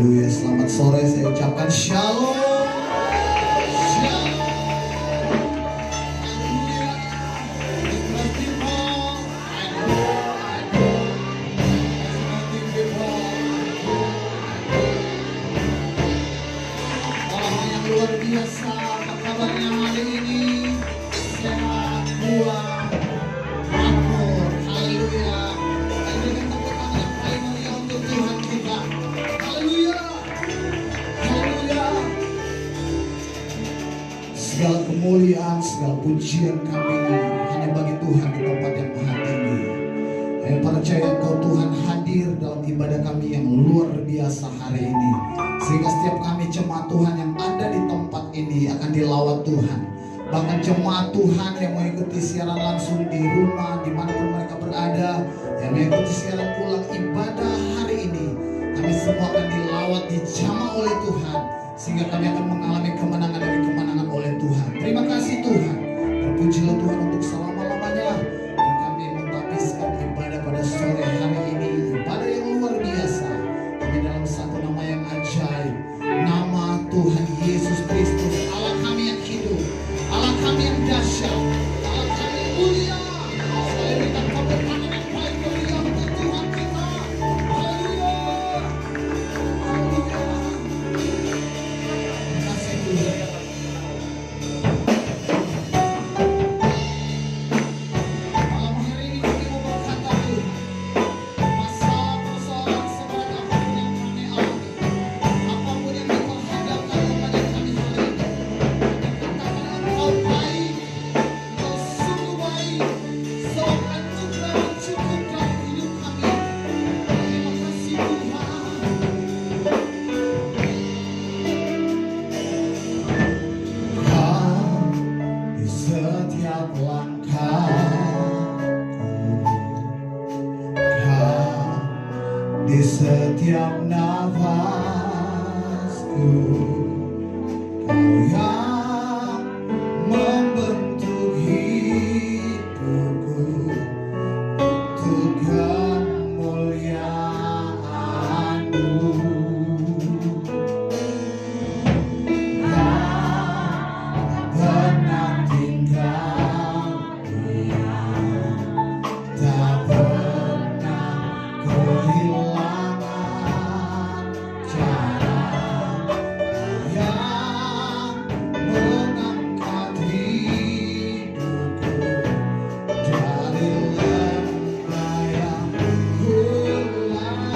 Haleluya, selamat sore saya ucapkan shalom. Shalom. Luar biasa, apa kabarnya hari ini? Sehat, kuat, makmur, haleluya. Dan dengan tepuk tangan yang paling mulia untuk Tuhan kita. Haleluya, haleluya. Segala kemuliaan, segala pujian kami hanya bagi Tuhan di tempat yang maha tinggi. Saya percaya Engkau Tuhan hadir dalam ibadah kami yang luar biasa hari ini. Sehingga setiap kami jemaat Tuhan yang ada di tempat ini akan dilawat Tuhan. Bahkan jemaat Tuhan yang mengikuti siaran langsung di rumah, dimanapun mereka berada, yang mengikuti siaran ulang ibadah hari ini, kami semua akan dilawat, dijamah oleh Tuhan. Sehingga kami akan mengalami kemenangan demi kemenangan oleh Tuhan. Terima kasih Tuhan. Terpujilah Tuhan untuk selama-lamanya. Dan kami menghabiskan ibadah pada sore hari ini, ibadah yang luar biasa. Kami dalam satu nama yang ajaib, nama Tuhan Yesus Kristus, Allah kami yang hidup, Allah kami yang dahsyat, Allah kami yang mulia. Saya berikan tepuk tangan yang paling mulia untuk Tuhan kita. Haleluya, haleluya. Terima kasih Tuhan. Malam hari ini kami mau berkata Tuhan, masalah persoalan seberat apapun yang kami alami, apapun yang diperhadapkan kepada kami hari ini, katakan Engkau baik, Engkau sungguh baik, sebab anugerah yang cukup dalam hidup kami. Terima kasih Tuhan. Kau di setiap langkahku, Kau di setiap nafasku, Kau yang membentuk hidupku untuk kemuliaan-Mu. Kau pernah tinggalkan, tak pernah kehilangan cara yang mengangkat hidupku dari lembah yang gelap.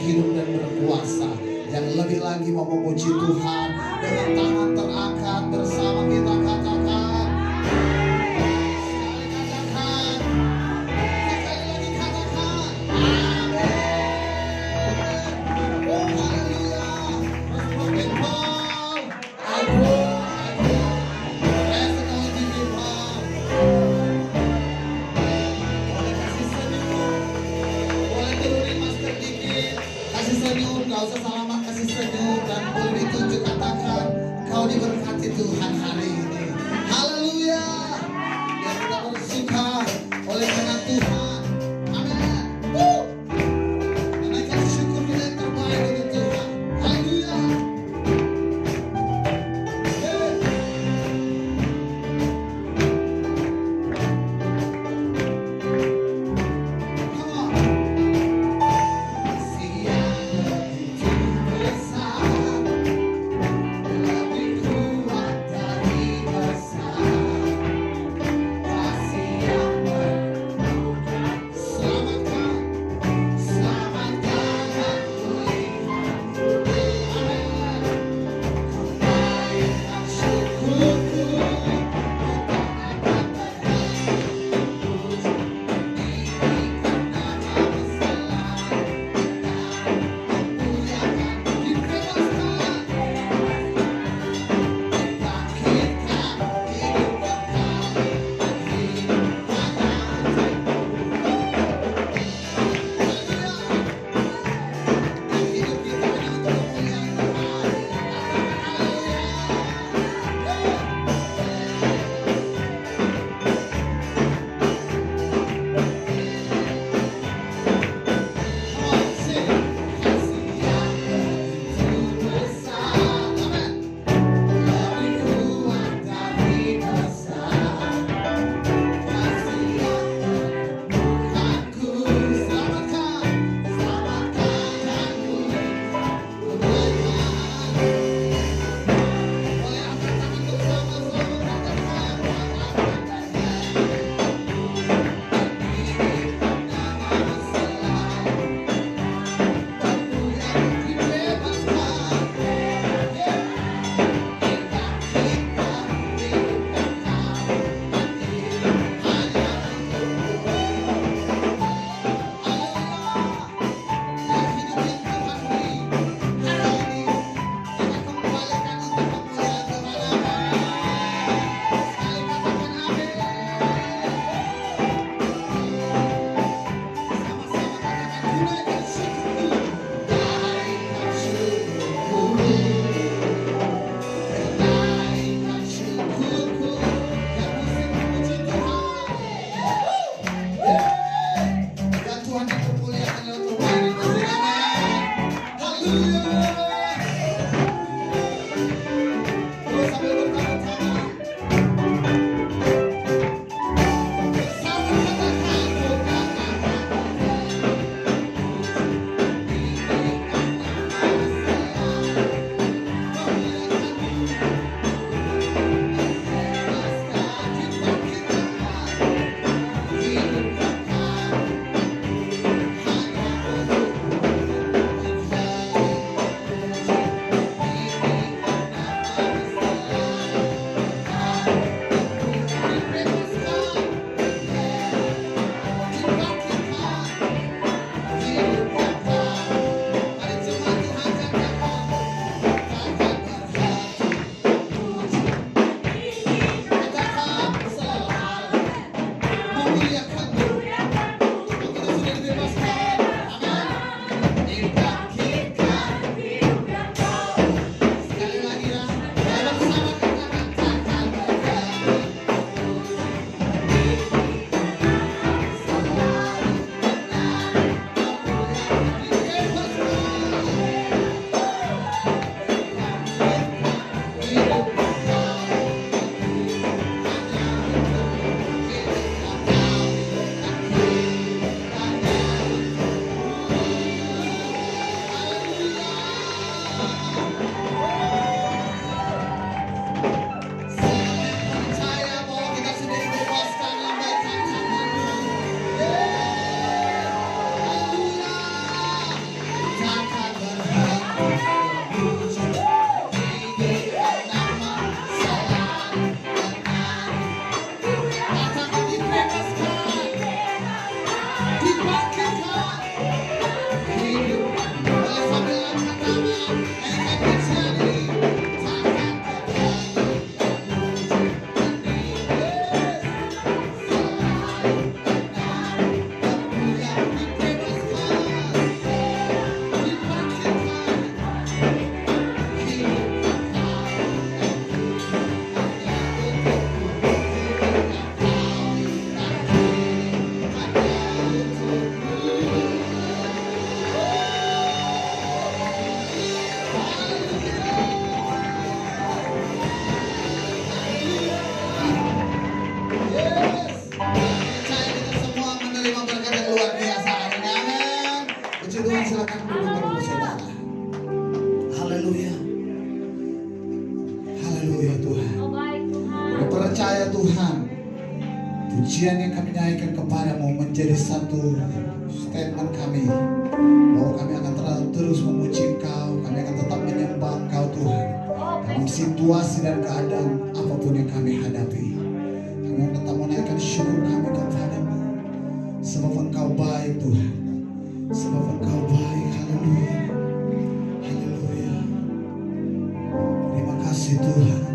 Hidup dan berkuasa, yang lebih lagi mau memuji Tuhan dengan tangan terangkat bersama kita katakan, sekali lagi katakan, amin. Haleluya. People, aku rasa kau di people. Boleh kasih senyum, boleh turunin masker dikit. Kasih senyum, gak usah salaman, kasih senyum. Dan boleh ditunjuk, katakan kau diberkati Tuhan hari ini. Haleluya. Biar kita bersuka oleh karena Tuhan. Amin. Menaikkan syukur kita yang terbaik untuk Tuhan. Haleluya. Come on. Siang begitu besar, lebih kuat dari ya Tuhan, pujian yang kami naikkan kepadamu menjadi satu statement kami, bahwa kami akan terus memuji Engkau, kami akan tetap menyembah Engkau Tuhan, dalam situasi dan keadaan apapun yang kami hadapi. Kami akan tetap menaikkan syukur kami kepadamu, sebab Engkau baik Tuhan, sebab Engkau baik. Haleluya, haleluya. Terima kasih Tuhan.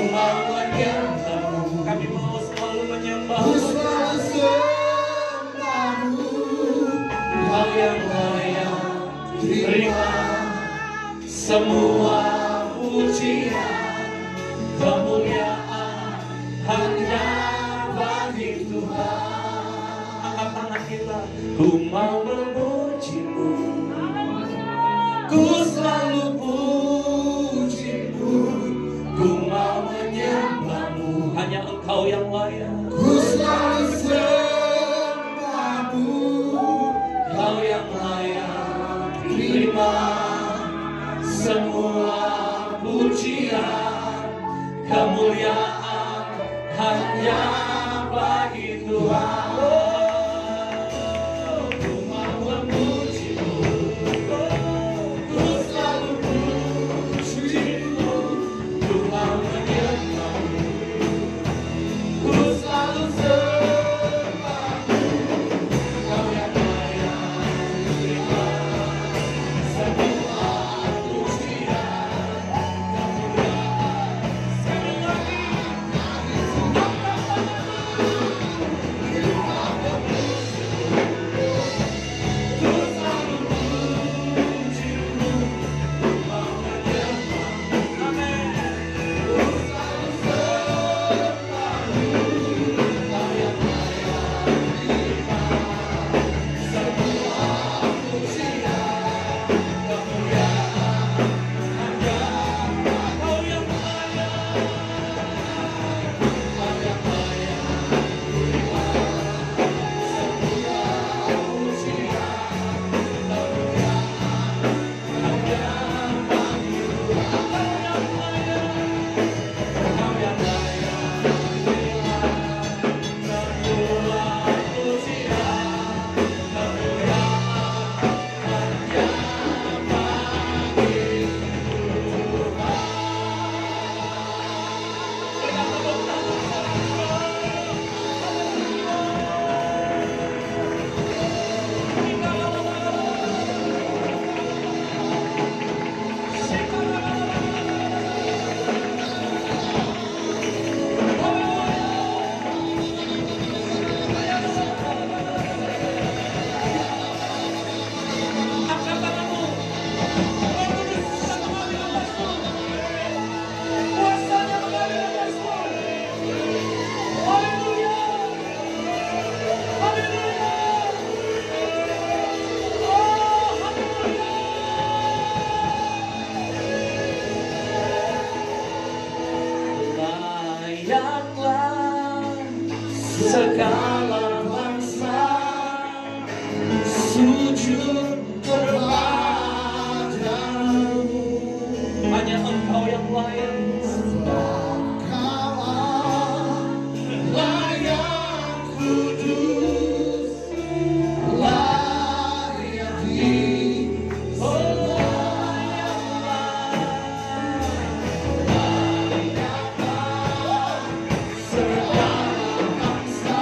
mau menyembah-Mu, kami mau selalu menyembah. Ku selalu sembah-Mu, Kau yang layak terima semua pujian, kemuliaan hanya bagi Tuhan. Angkat tangan kita. Ku mau memuji-Mu, ku selalu puji-Mu, ku mau menyembah-Mu, hanya Engkau yang layak. ku selalu sembah-Mu, Kau yang layak terima semua pujian, kemuliaan hanya bagi Tuhan. Ku mau memuji-Mu, ku selalu puji-Mu, ku mau menyembah-Mu, ku selalu sembah-Mu, Kau yang layak terima semua pujian, kemuliaan. Sekali lagi, ku selalu puji-Mu, ku mau menyembah-Mu. Amin. Ku selalu sembah-Mu, Kau yang layak terima semua pujian, kemuliaan hanya Kau yang layak, Kau yang layak terima semua pujian, kemuliaan hanya bagi Tuhan. Kau yang layak terima semua pujian, kemuliaan hanya bagi layaklah segala bangsa sujud kepadamu, hanya Engkau yang layak. Kau layak kudus, layak Segala bangsa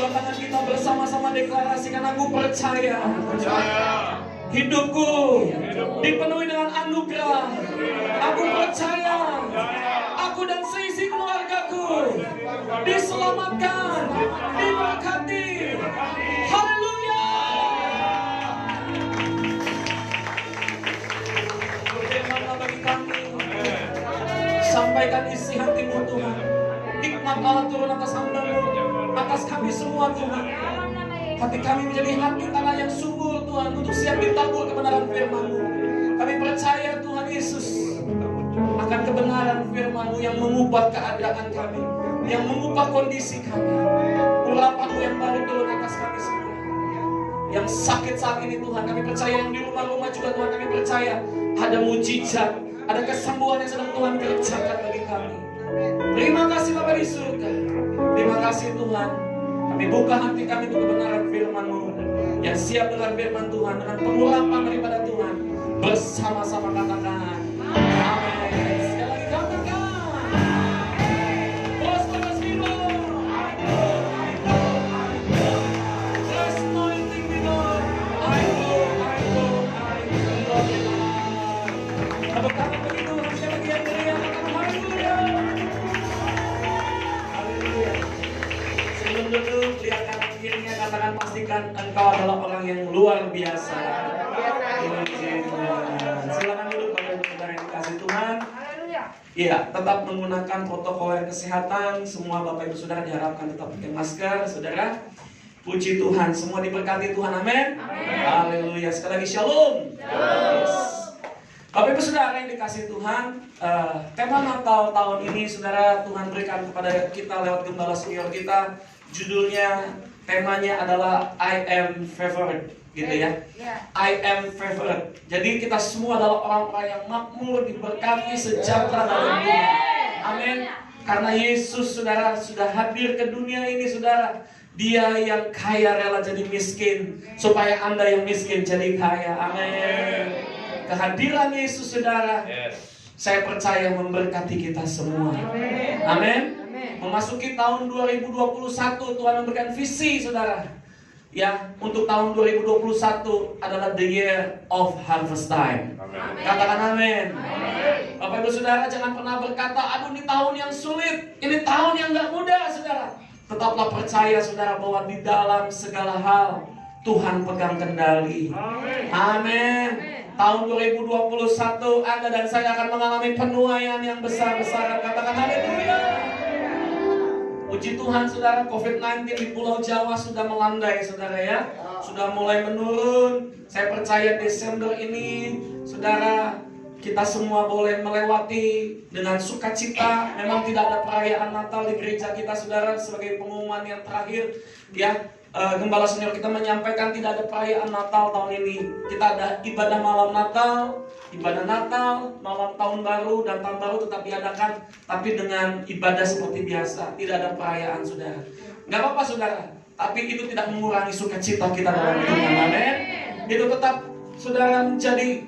kedua tangan kita bersama-sama deklarasikan, aku percaya. Hidupku dipenuhi dengan anugerah. Aku percaya aku dan seisi keluargaku diselamatkan, diberkati. Haleluya. Firman-Mu bagi kami. Sampaikan isi hati-Mu Tuhan. Hikmat Allah turun atas hamba-Mu, atas kami semua Tuhan. Hati kami menjadi hati tanah yang subur Tuhan, untuk siap ditabur kebenaran firman-Mu. Kami percaya Tuhan Yesus akan kebenaran firman-Mu yang mengubah keadaan kami, yang mengubah kondisi kami. Urapan-Mu yang baru turun atas kami semua. Yang sakit saat ini Tuhan, kami percaya. Yang di rumah-rumah juga Tuhan, kami percaya ada mujizat, ada kesembuhan yang sedang Tuhan kerjakan bagi kami. Terima kasih Bapa di surga. Terima kasih Tuhan. Kami buka hati kami untuk kebenaran firman-Mu, yang siap dengan firman Tuhan, dengan pengurapan daripada Tuhan. Bersama-sama katakan amin. Sekali lagi katakan. Terus people. Just anointing people. I go. Tepuk tangan bagi Tuhan. Sekali lagi yang teriak. Haleluya. Haleluya. Sebelum duduk, lihat kanan kirinya, katakan, pastikan engkau adalah orang yang luar biasa. Silakan duduk Bapak Ibu Saudara yang dikasihi Tuhan. Iya, tetap menggunakan protokol kesehatan. Semua Bapak Ibu Saudara diharapkan tetap pakai masker, Saudara. Puji Tuhan, semua diberkati Tuhan, amin. Haleluya. Sekali lagi shalom. Yes. Bapak Ibu Saudara yang dikasihi Tuhan, tema Natal tahun ini Saudara Tuhan berikan kepada kita lewat gembala senior kita. Judulnya, temanya adalah I am favored, gitu ya. I am favored. Jadi kita semua adalah orang-orang yang makmur, diberkati, sejahtera dalam Tuhan. Amin. Karena Yesus Saudara sudah hadir ke dunia ini Saudara. Dia yang kaya rela jadi miskin, supaya Anda yang miskin jadi kaya. Amin. Kehadiran Yesus Saudara, saya percaya memberkati kita semua. Amin. Memasuki tahun 2021, Tuhan memberikan visi Saudara. Ya, untuk tahun 2021 adalah the year of harvest time. Katakan amin. Bapak Ibu Saudara, jangan pernah berkata, aduh ini tahun yang sulit, ini tahun yang gak mudah Saudara. Tetaplah percaya Saudara bahwa di dalam segala hal Tuhan pegang kendali. Amin. Tahun 2021 Anda dan saya akan mengalami penuaian yang besar-besaran. Katakan haleluya. Puji Tuhan Saudara, COVID-19 di Pulau Jawa sudah melandai Saudara ya. Sudah mulai menurun. Saya percaya Desember ini Saudara, kita semua boleh melewati dengan sukacita. Memang tidak ada perayaan Natal di gereja kita Saudara. Sebagai pengumuman yang terakhir ya, Gembala senior kita menyampaikan tidak ada perayaan Natal tahun ini. Kita ada ibadah malam Natal, ibadah Natal, malam tahun baru dan tahun baru tetap diadakan, tapi dengan ibadah seperti biasa. Tidak ada perayaan Saudara. Nggak apa-apa Saudara, tapi itu tidak mengurangi sukacita kita dalam Tuhan. Amin. Itu tetap Saudara menjadi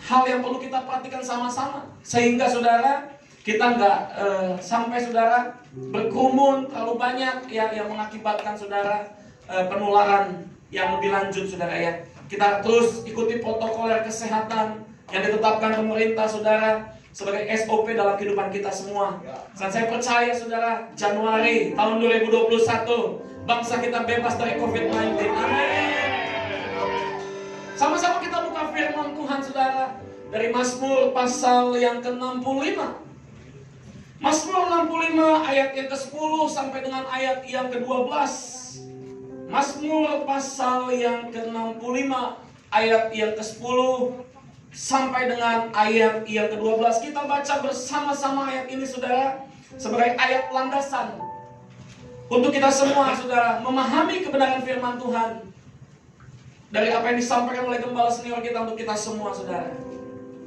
hal yang perlu kita perhatikan sama-sama, sehingga Saudara kita nggak sampai Saudara berkerumun terlalu banyak ya, yang mengakibatkan Saudara penularan yang lebih lanjut Saudara ya. Kita terus ikuti protokol kesehatan yang ditetapkan pemerintah Saudara sebagai SOP dalam kehidupan kita semua. Dan saya percaya Saudara, Januari tahun 2021 bangsa kita bebas dari COVID-19. Amin. Sama-sama kita buka firman Tuhan Saudara dari Mazmur pasal yang ke-65. Mazmur 65 ayat yang ke-10 sampai dengan ayat yang ke-12. Mazmur pasal yang ke-65 ayat yang ke-10 sampai dengan ayat yang ke-12. Kita baca bersama-sama ayat ini Saudara, sebagai ayat landasan untuk kita semua Saudara memahami kebenaran firman Tuhan dari apa yang disampaikan oleh gembala senior kita untuk kita semua Saudara.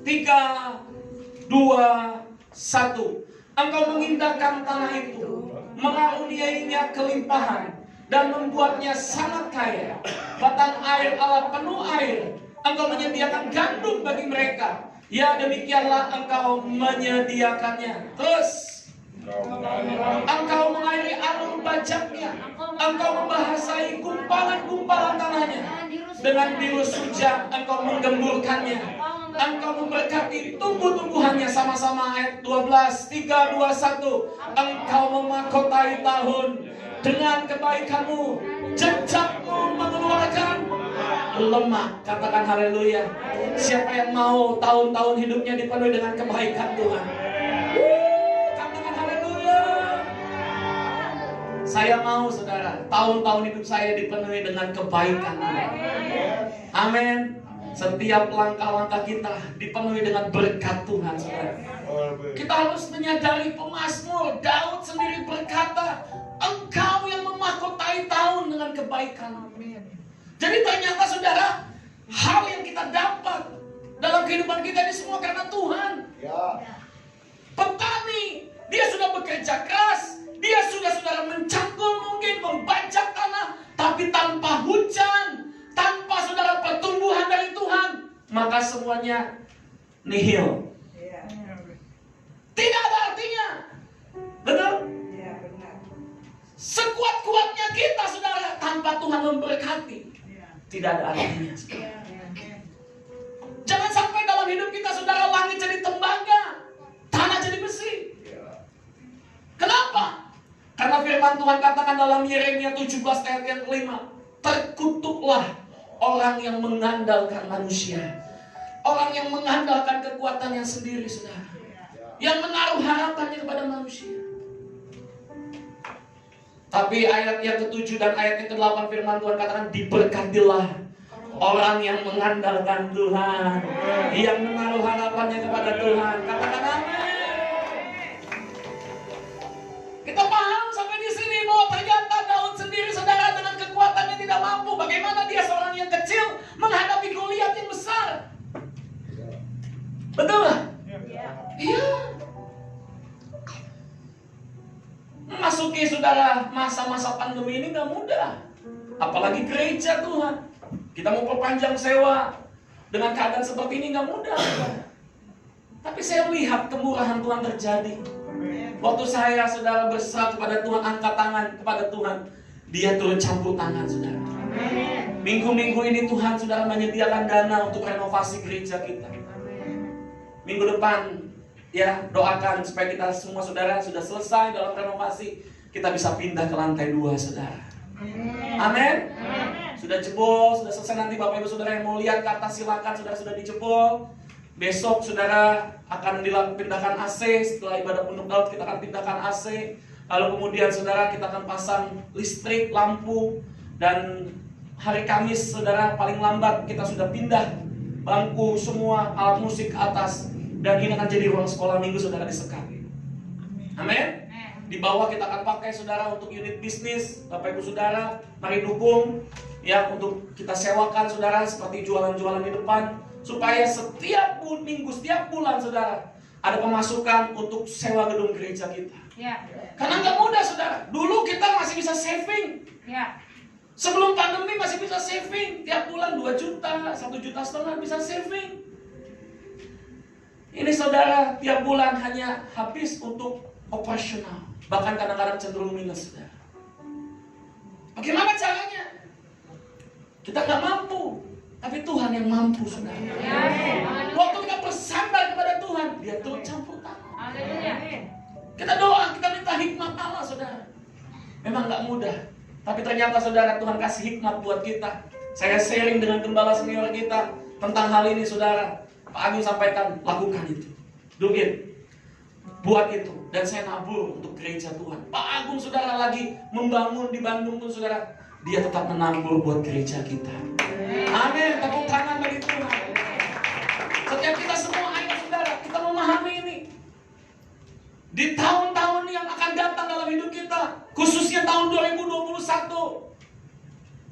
3, 2, 1. Engkau mengindahkan tanah itu, mengaruniainya kelimpahan, dan membuatnya sangat kaya. Batang air Allah penuh air. Engkau menyediakan gandum bagi mereka. Ya demikianlah engkau menyediakannya. Terus engkau mengairi alur bajaknya. Engkau Dengan biru suja Engkau menggemburkannya. Engkau memberkati tumbuh-tumbuhannya. Sama-sama ayat 12, 3, 2, 1. Engkau memahkotai tahun dengan kebaikan-Mu. Jejakmu mengeluarkan lemak. Katakan haleluya. Siapa yang mau tahun-tahun hidupnya dipenuhi dengan kebaikan Tuhan? Katakan haleluya. Saya mau, saudara, tahun-tahun hidup saya dipenuhi dengan kebaikan Tuhan. Amin. Setiap langkah-langkah kita dipenuhi dengan berkat Tuhan, saudara. Kita harus menyadari pemazmur Daud sendiri berkata, Engkau yang memahkotai tahun dengan kebaikan. Jadi ternyata, saudara, hal yang kita dapat dalam kehidupan kita ini semua karena Tuhan. Petani, dia sudah bekerja keras, dia sudah, saudara, mencangkul mungkin, membajak tanah, tapi tanpa hujan, tanpa, saudara, pertumbuhan dari Tuhan, maka semuanya nihil. Tidak ada artinya. Benar? Sekuat-kuatnya kita, saudara, tanpa Tuhan memberkati, tidak ada artinya. Jangan sampai dalam hidup kita, saudara, langit jadi tembaga, tanah jadi besi. Kenapa? Karena firman Tuhan katakan dalam Yeremia 17 ayat yang kelima, terkutuklah orang yang mengandalkan manusia, orang yang mengandalkan kekuatannya sendiri, saudara, yang menaruh harapannya kepada manusia. Tapi ayat yang ke-7 dan ayat yang ke-8 firman Tuhan katakan, diberkatilah orang yang mengandalkan Tuhan, yang menaruh harapannya kepada Tuhan. Katakan amin. Kita paham sampai di sini bahwa ternyata Daud sendiri, saudara, dengan kekuatannya tidak mampu. Bagaimana dia seorang yang kecil menghadapi Goliat yang besar? Betul lah? Iya. Memasuki, saudara, masa-masa pandemi ini gak mudah. Apalagi gereja Tuhan. Kita mau perpanjang sewa dengan keadaan seperti ini gak mudah. Tapi saya lihat kemurahan Tuhan terjadi. Waktu saya, saudara, berserah kepada Tuhan, angkat tangan kepada Tuhan, Dia turun campur tangan, saudara. Minggu-minggu ini Tuhan, saudara, menyediakan dana untuk renovasi gereja kita. Minggu depan, ya, doakan supaya kita semua, saudara, sudah selesai dalam renovasi, kita bisa pindah ke lantai 2, saudara. Amin. Sudah jebol, sudah selesai. Nanti Bapak Ibu saudara yang mau lihat ke atas, silakan, saudara, sudah dijebol. Besok, saudara, akan dipindahkan AC. Setelah ibadah penuh Daud, kita akan pindahkan AC. Lalu kemudian, saudara, kita akan pasang listrik, lampu. Dan hari Kamis, saudara, paling lambat kita sudah pindah bangku semua, alat musik ke atas. Dan ini akan jadi ruang sekolah minggu, saudara, disekat. Amin. Di bawah kita akan pakai, saudara, untuk unit bisnis. Bapak Ibu saudara, mari dukung, ya, untuk kita sewakan, saudara, seperti jualan-jualan di depan, supaya setiap minggu, setiap bulan, saudara, ada pemasukan untuk sewa gedung gereja kita. Karena nggak mudah, saudara. Dulu kita masih bisa saving. Sebelum pandemi masih bisa saving. Tiap bulan 2 juta, 1,5 juta bisa saving. Ini, saudara, tiap bulan hanya habis untuk operasional. Bahkan kadang-kadang cenderung minus, saudara. Bagaimana caranya? Kita nggak mampu, tapi Tuhan yang mampu, saudara. Waktu kita bersandar kepada Tuhan, Dia turun campur tangan. Kita doa, kita minta hikmat Allah, saudara. Memang nggak mudah, tapi ternyata, saudara, Tuhan kasih hikmat buat kita. Saya sharing dengan gembala senior kita tentang hal ini, saudara. Pak Agung sampaikan, lakukan itu, do it, buat itu. Dan saya nabur untuk gereja Tuhan. Pak Agung, saudara, lagi membangun di Bandung pun, saudara, dia tetap menabur buat gereja kita. Amin. Tepuk tangan bagi Tuhan. Setiap kita semua, ayo, saudara, kita memahami ini. Di tahun-tahun yang akan datang dalam hidup kita, khususnya tahun 2021,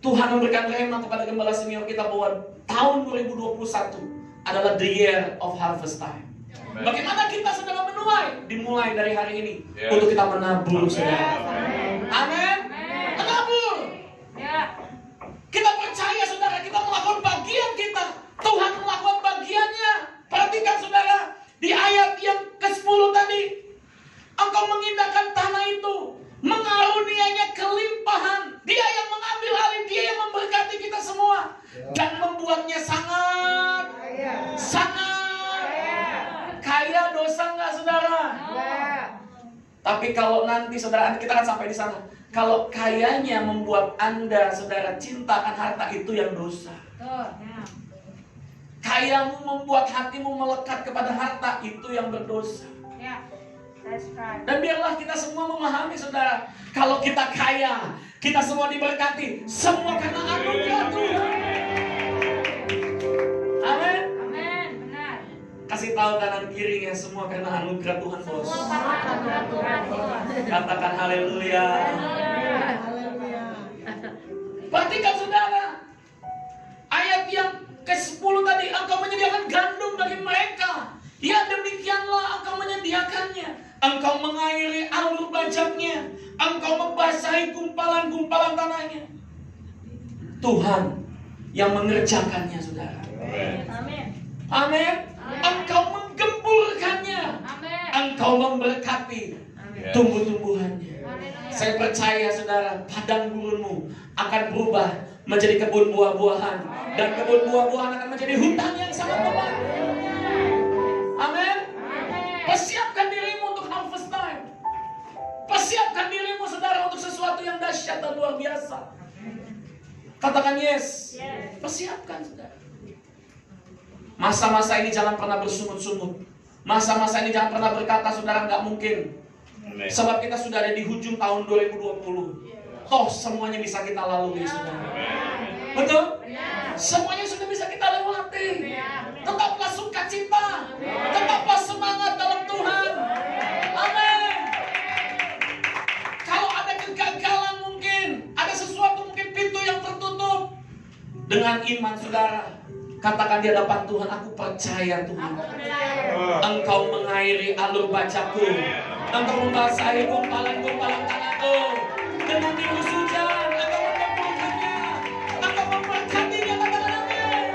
Tuhan memberikan rema kepada gembala senior kita bahwa tahun 2021 adalah the year of harvest time. Bagaimana kita, saudara, menuai? Dimulai dari hari ini, untuk kita menabur, saudara. Amin. Menabur. Kita percaya, saudara, kita melakukan bagian kita. Tuhan melakukan bagiannya. Perhatikan, saudara, di ayat yang ke-10 tadi, Engkau mengindahkan tanah itu, mengaruniainya kelimpahan. Dia yang mengambil alih, Dia yang memberkati kita semua. dan membuatnya sangat kaya. Dosa nggak saudara? Tapi kalau nanti saudara, kita akan sampai di sana. Kalau kayanya membuat Anda saudara cinta akan harta, itu yang dosa. Kayamu membuat hatimu melekat kepada harta, itu yang berdosa. Dan biarlah kita semua memahami saudara, kalau kita kaya, kita semua diberkati, semua karena anugerah Tuhan. Amin. Kasih tahu kanan kirinya, semua karena anugerah Tuhan, bos. Katakan haleluya. Perhatikan saudara, ayat yang ke-10 tadi, engkau menyediakan gandum bagi mereka. Ya demikianlah engkau menyediakannya. Engkau mengairi alur bajaknya, engkau membasahi gumpalan-gumpalan tanahnya. Tuhan yang mengerjakannya saudara. Amin. Engkau menggemburkannya. Engkau memberkati tumbuh-tumbuhannya. Saya percaya saudara, padang gurunmu akan berubah menjadi kebun buah-buahan, dan kebun buah-buahan akan menjadi hutan yang sangat lebat. Amin. Persiapkan dirimu untuk harvest time. Persiapkan dirimu saudara untuk sesuatu yang dahsyat dan luar biasa. Katakan yes. Persiapkan saudara. Masa-masa ini jangan pernah bersungut-sungut. Masa-masa ini jangan pernah berkata saudara nggak mungkin. Sebab kita sudah ada di hujung tahun 2020. Toh semuanya bisa kita lalui saudara. Betul? Semuanya sudah bisa kita lewati. Tetaplah sukacita. Tetaplah semangat dalam Tuhan. Amin. Kalau ada kegagalan mungkin, ada sesuatu mungkin pintu yang tertutup, dengan iman saudara, katakan di hadapan Tuhan, aku percaya Tuhan. Engkau mengairi alur bajakku. Engkau membasahi gumpalan-gumpalan tanahku. Dengan tirus hujan, engkau mengemburkannya. Engkau memberkatinya, katakan amin.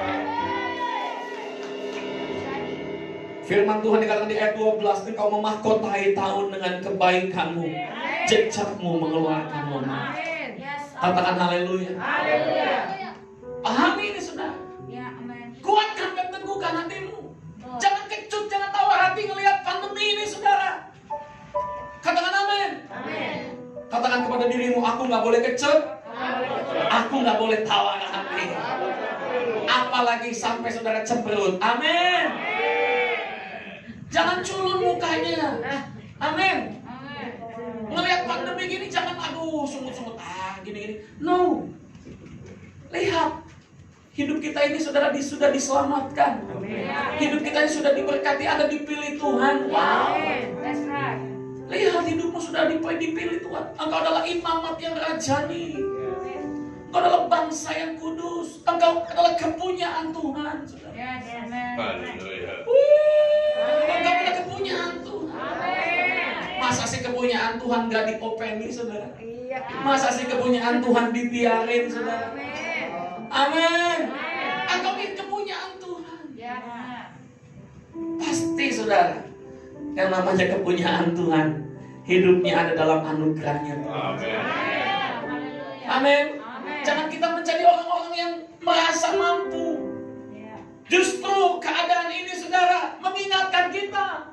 Firman Tuhan dikatakan di ayat 12, engkau memahkotai tahun dengan kebaikanmu. Jejakmu mengeluarkan lona. Katakan haleluya. Pahami ini saudara. Kuatkan dan teguhkan hatimu. Jangan kecut, jangan tawar hati ngelihat pandemi ini saudara. Katakan amin. Katakan kepada dirimu, aku nggak boleh kecut, aku nggak boleh tawar hati. Apalagi sampai saudara cemberut. Amin. Jangan culun mukanya. Amin. Ngelihat pandemi gini jangan aduh sungut-sungut gini-gini. No. Lihat, hidup kita ini saudara sudah diselamatkan. Hidup kita ini sudah diberkati, Anda dipilih Tuhan. Wow. Lihat, hidupmu sudah dipilih Tuhan. Engkau adalah imamat yang rajani. Engkau adalah bangsa yang kudus. Engkau adalah kepunyaan Tuhan. Engkau adalah kepunyaan Tuhan. Masa sih kepunyaan Tuhan gak diopeni saudara? Masa sih kepunyaan Tuhan dibiarin saudara? Amin. Engkau ini kepunyaan Tuhan. Pasti saudara, yang namanya kepunyaan Tuhan, hidupnya ada dalam anugerahnya Tuhan. Amin. Jangan kita menjadi orang-orang yang merasa mampu. Justru keadaan ini saudara mengingatkan kita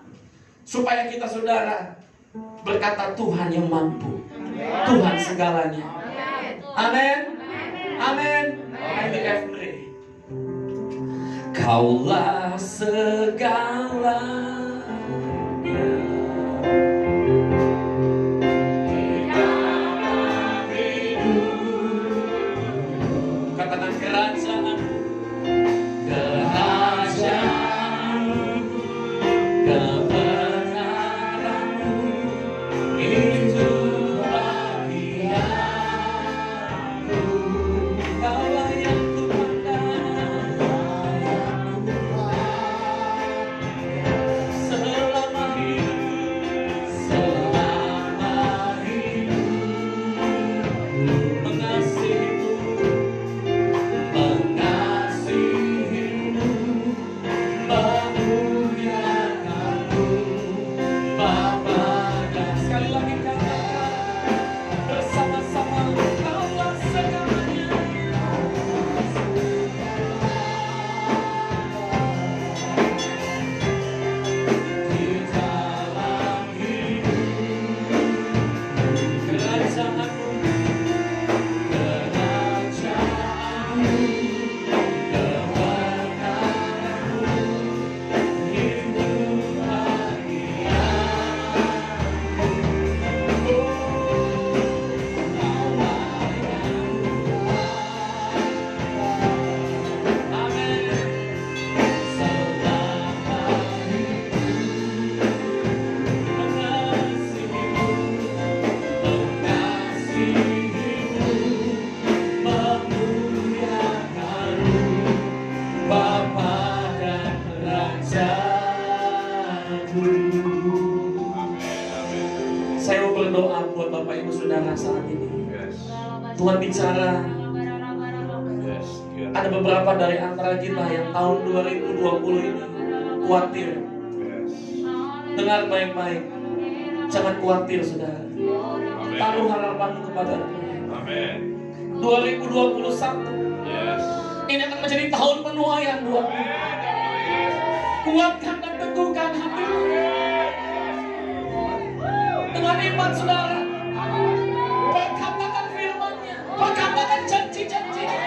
supaya kita saudara berkata Tuhan yang mampu, Tuhan segalanya. Amin. Amin. Kaulah segalanya. Katakan kerajaan, kebenaranmu itu bagianku. Kaulah yang kupandang, saudara saat ini. Tuhan bicara. Ada beberapa dari antara kita yang tahun 2020 ini khawatir. Dengar baik-baik. Jangan khawatir, saudara. Taruh harapanmu kepada Tuhan. 2021 ini akan menjadi tahun penuaian buatmu. Kuatkan dan teguhkan hatimu dengan iman, saudara. Perkatakan firman-Nya, perkatakan janji-janji-Nya.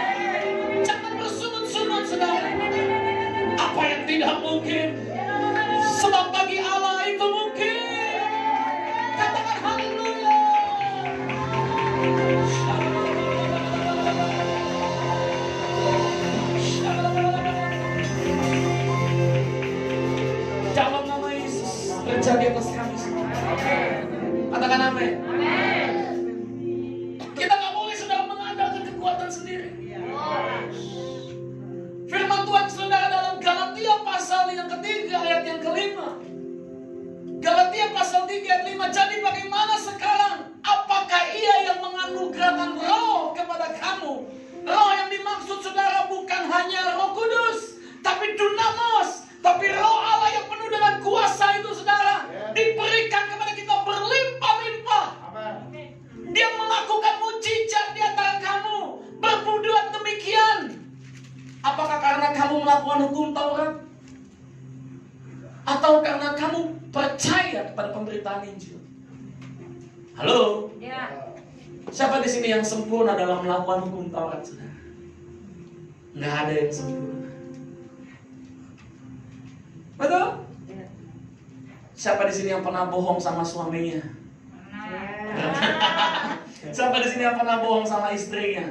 Jangan bersungut-sungut, saudara. Apa yang tidak mungkin, sebab bagi Allah itu mungkin. Katakan haleluya. Dalam nama Yesus terjadi atas kami semua. Katakan amin. Kita nggak boleh saudara mengandalkan kekuatan sendiri. Firman Tuhan saudara dalam Galatia pasal yang ketiga ayat yang kelima. Galatia pasal 3 ayat 5. Jadi bagaimana sekarang? Apakah ia yang menganugerahkan roh kepada kamu? Roh yang dimaksud saudara bukan hanya Roh Kudus, tapi Dunamos, tapi Roh Allah yang penuh dengan kuasa itu saudara diberikan kepada kita berlimpah-limpah. Dia melakukan mujizat di antara kamu, berbuat demikian. Apakah karena kamu melakukan hukum Taurat? Atau karena kamu percaya kepada pemberitaan Injil? Halo? Ya. Siapa di sini yang sempurna dalam melakukan hukum Taurat, saudara? Nggak ada yang sempurna. Betul? Ya. Siapa di sini yang pernah bohong sama suaminya? Siapa di sini yang pernah bohong sama istrinya?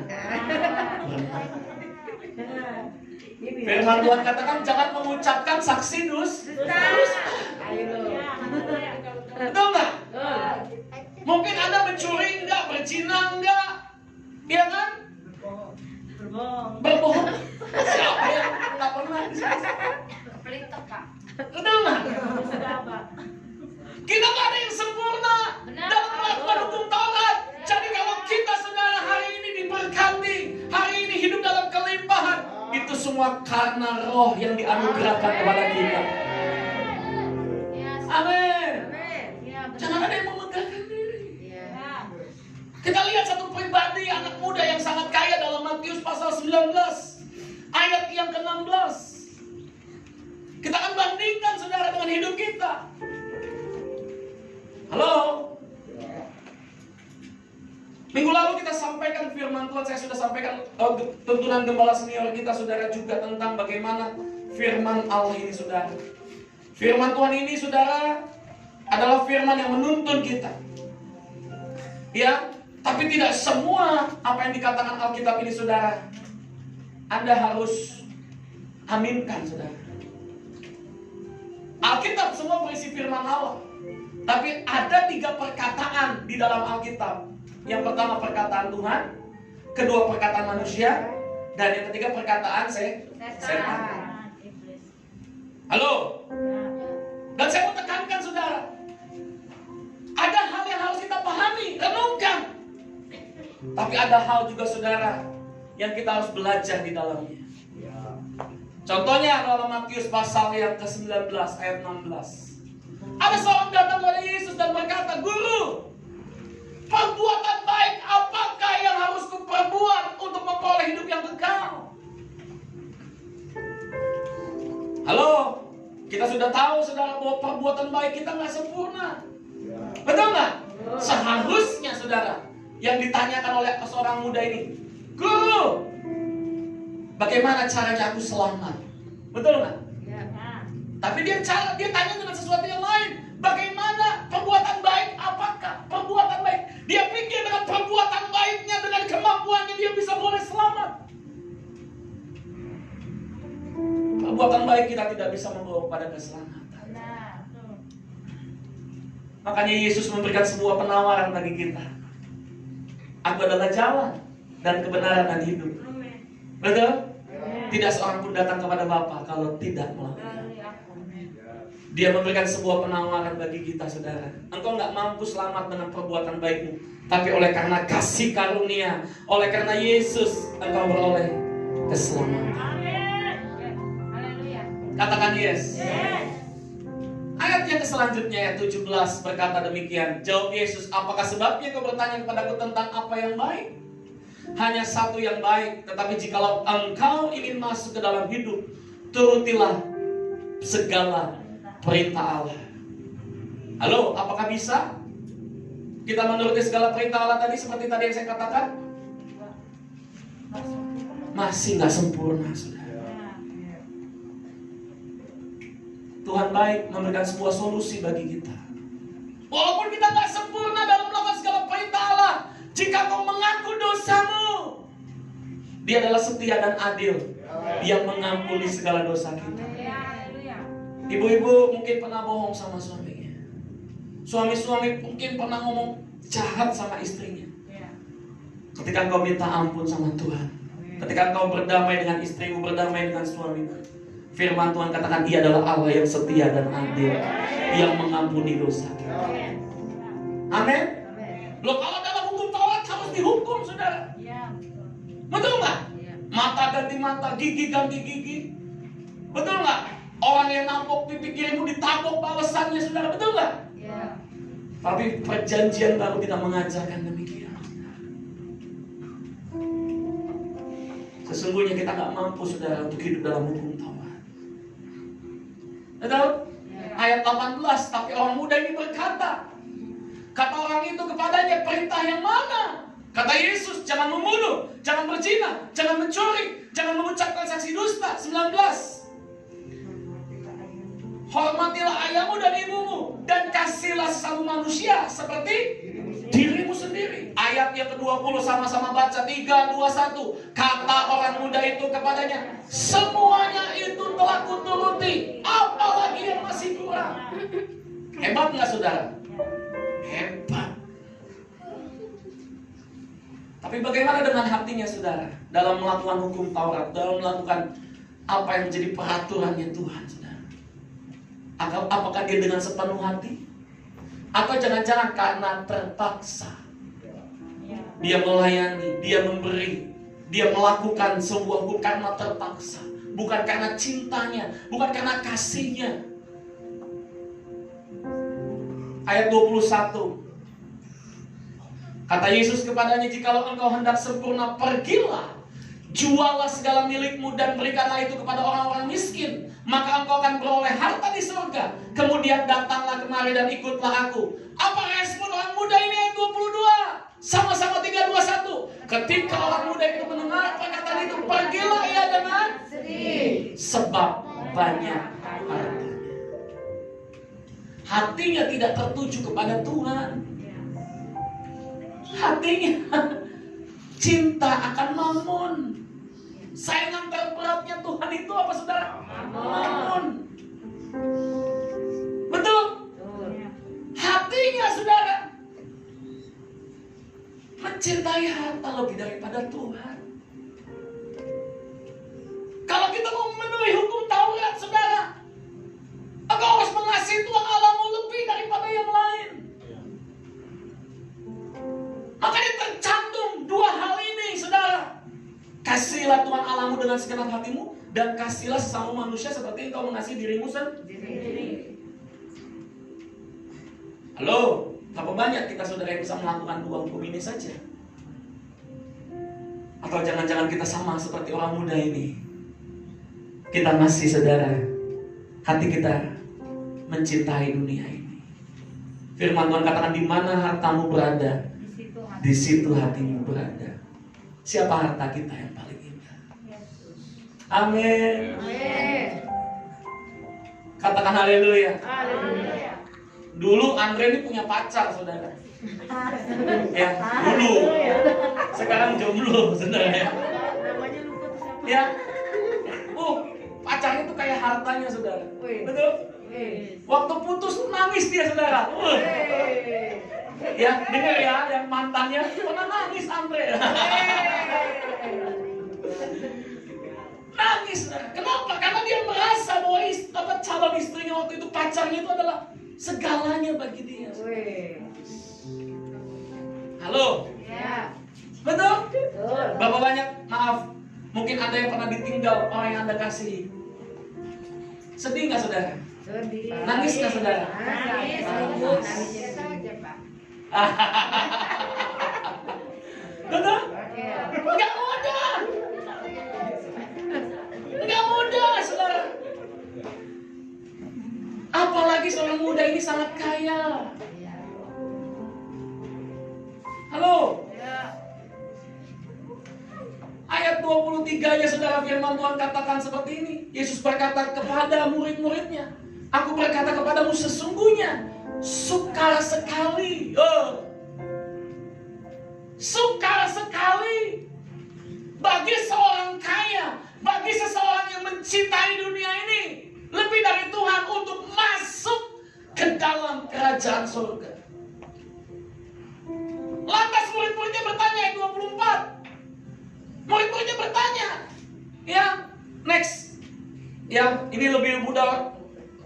Firman Tuhan katakan jangan mengucapkan saksi dusta. Betul nggak? Mungkin Anda mencuri enggak, berzina enggak, iya kan? Berbohong. Siapa yang nggak pernah? Betul nggak? Kita nggak ada yang sempurna dalam melakukan hukum Taurat. Jadi kalau kita saudara hari ini diberkati, hari ini hidup dalam kelimpahan, itu semua karena roh yang dianugerahkan kepada kita. Amin. Jangan ada yang memegahkan diri. Kita lihat satu pribadi anak muda yang sangat kaya dalam Matius pasal 19 ayat yang ke-16. Kita akan bandingkan saudara dengan hidup kita. Halo. Minggu lalu kita sampaikan firman Tuhan, saya sudah sampaikan tuntunan gembala senior kita saudara juga tentang bagaimana firman Allah ini saudara. Firman Tuhan ini saudara adalah firman yang menuntun kita. Ya, tapi tidak semua apa yang dikatakan Alkitab ini saudara Anda harus aminkan saudara. Alkitab semua berisi firman Allah. Tapi ada 3 perkataan di dalam Alkitab. Yang pertama perkataan Tuhan, kedua perkataan manusia, dan yang ketiga perkataan setan. Halo? Dan saya mau tekankan saudara, ada hal yang harus kita pahami, renungkan. Tapi ada hal juga saudara yang kita harus belajar di dalamnya. Contohnya dalam Matius pasal yang ke-19 ayat 16. Ada seorang datang kepada Yesus dan berkata, "Guru, perbuatan baik apakah yang harus kuperbuat untuk memperoleh hidup yang kekal?" Halo, kita sudah tahu saudara bahwa perbuatan baik kita nggak sempurna. Betul nggak? Seharusnya saudara yang ditanyakan oleh seorang muda ini, "Guru, bagaimana caranya aku selamat?" Betul nggak? Tapi dia tanya dengan sesuatu yang lain. Bagaimana perbuatan baik? Apakah perbuatan baik? Dia pikir dengan perbuatan baiknya, dengan kemampuannya dia bisa boleh selamat. Perbuatan baik kita tidak bisa membawa kepada keselamatan. Makanya Yesus memberikan sebuah penawaran bagi kita. Aku adalah jalan dan kebenaran dan hidup. Betul? Tidak seorang pun datang kepada Bapa kalau tidak melalui. Dia memberikan sebuah penawaran bagi kita, saudara. Engkau nggak mampu selamat dengan perbuatan baikmu, tapi oleh karena kasih karunia, oleh karena Yesus, engkau beroleh keselamatan. Katakan yes. Ayat yang selanjutnya, ayat 17 berkata demikian. Jawab Yesus, apakah sebabnya kau bertanya kepadaku tentang apa yang baik? Hanya satu yang baik, tetapi jikalau engkau ingin masuk ke dalam hidup, turutilah segala perintah Allah. Halo, apakah bisa kita menuruti segala perintah Allah tadi seperti tadi yang saya katakan? Masih nggak sempurna, saudara. Tuhan baik memberikan sebuah solusi bagi kita. Walaupun kita nggak sempurna dalam melakukan segala perintah Allah, jika kau mengaku dosamu, Dia adalah setia dan adil yang mengampuni segala dosa kita. Ibu-ibu mungkin pernah bohong sama suaminya. Suami-suami mungkin pernah ngomong jahat sama istrinya. Ketika engkau minta ampun sama Tuhan, ketika engkau berdamai dengan istrimu, berdamai dengan suamimu, firman Tuhan katakan Dia adalah Allah yang setia dan adil, yang mengampuni dosa kita. Amin. Loh, kalau dalam hukum Taurat harus dihukum, saudara. Betul nggak? Mata ganti mata, gigi ganti gigi. Betul nggak? Orang yang nampok pipi kirimu ditampok balasannya, saudara. Betul nggak? Tapi perjanjian baru tidak mengajarkan demikian. Sesungguhnya kita nggak mampu, saudara, untuk hidup dalam hukum Taurat. Betul? Ayat 18, tapi orang muda ini berkata, kata orang itu kepadanya, perintah yang mana? Kata Yesus, jangan membunuh, jangan berzina, jangan mencuri, jangan mengucapkan saksi dusta. 19, hormatilah ayahmu dan ibumu, dan kasihlah sesama manusia seperti dirimu sendiri. Ayat yang ke-20 sama-sama baca, 3, 2, 1. Kata orang muda itu kepadanya, semuanya itu telah kuturuti, apalagi yang masih kurang. Hebat nggak, saudara? Hebat. Tapi bagaimana dengan hatinya, saudara? Dalam melakukan hukum Taurat, dalam melakukan apa yang menjadi peraturannya Tuhan, saudara. Apakah dia dengan sepenuh hati? Atau jangan-jangan karena terpaksa? Dia melayani, dia memberi, dia melakukan sebuah hukum karena terpaksa, bukan karena cintanya, bukan karena kasihnya. Ayat 21. Kata Yesus kepadanya, jikalau engkau hendak sempurna, pergilah, jualah segala milikmu dan berikanlah itu kepada orang-orang miskin, maka engkau akan beroleh harta di surga. Kemudian datanglah kemari dan ikutlah aku. Apa respon orang muda ini? Ayat 22. Sama-sama 3, 2, 1. Ketika orang muda itu mendengar perkataan itu, pergilah ia dengan sedih, sebab banyak hartanya. Hatinya tidak tertuju kepada Tuhan. Hatinya cinta akan mamon. Saingan terberatnya Tuhan itu apa, saudara? Mamon. Betul? Hatinya, saudara, mencintai harta lebih daripada Tuhan. Kalau kita mau memenuhi hukum Taurat, saudara, engkau harus mengasihi Tuhan Allahmu lebih daripada yang lain. Makanya tercantum dua hal ini, saudara. Kasihlah Tuhan Allahmu dengan segenap hatimu, dan kasihlah sesama manusia seperti engkau mengasihi dirimu sendiri. Halo, berapa banyak kita, saudara, yang bisa melakukan dua hukum ini saja? Atau jangan-jangan kita sama seperti orang muda ini? Kita masih, saudara, hati kita mencintai dunia ini. Firman Tuhan katakan, di mana hartamu berada, di situ hatimu berada. Siapa harta kita yang paling indah? Amin. Katakan haleluya. Dulu Andre ini punya pacar, saudara. Ya, dulu. Sekarang jomblo, saudara. Ya. Pacarnya itu kayak hartanya, saudara. Betul? Waktu putus nangis dia, saudara. Ya, dengar ya, yang mantannya pernah nangis, Andre. Nangis. Kenapa? Karena dia merasa bahwa apa calon istrinya waktu itu, pacarnya itu adalah segalanya bagi dia. Halo? Ya. Betul? Betul. Berapa banyak, maaf, mungkin ada yang pernah ditinggal orang yang Anda kasihi. Sedih nggak saudara? Sedih. Nangis nggak saudara? Nangis. Nangis. Nangis saja, Pak. Betul? Iya. Nggak mudah. Nggak mudah, saudara. Apalagi seorang muda ini sangat kaya. Iya. Halo? Ya. Ayat 23-nya saudara, firman Tuhan katakan seperti ini. Yesus berkata kepada murid-muridnya, aku berkata kepadamu sesungguhnya sukar sekali. Sukar sekali bagi seorang kaya, bagi seseorang yang mencintai dunia ini lebih dari Tuhan untuk masuk ke dalam kerajaan surga. Lantas murid-muridnya bertanya, ayat 24. Murid-muridnya bertanya, ya, next. Ya, ini lebih mudah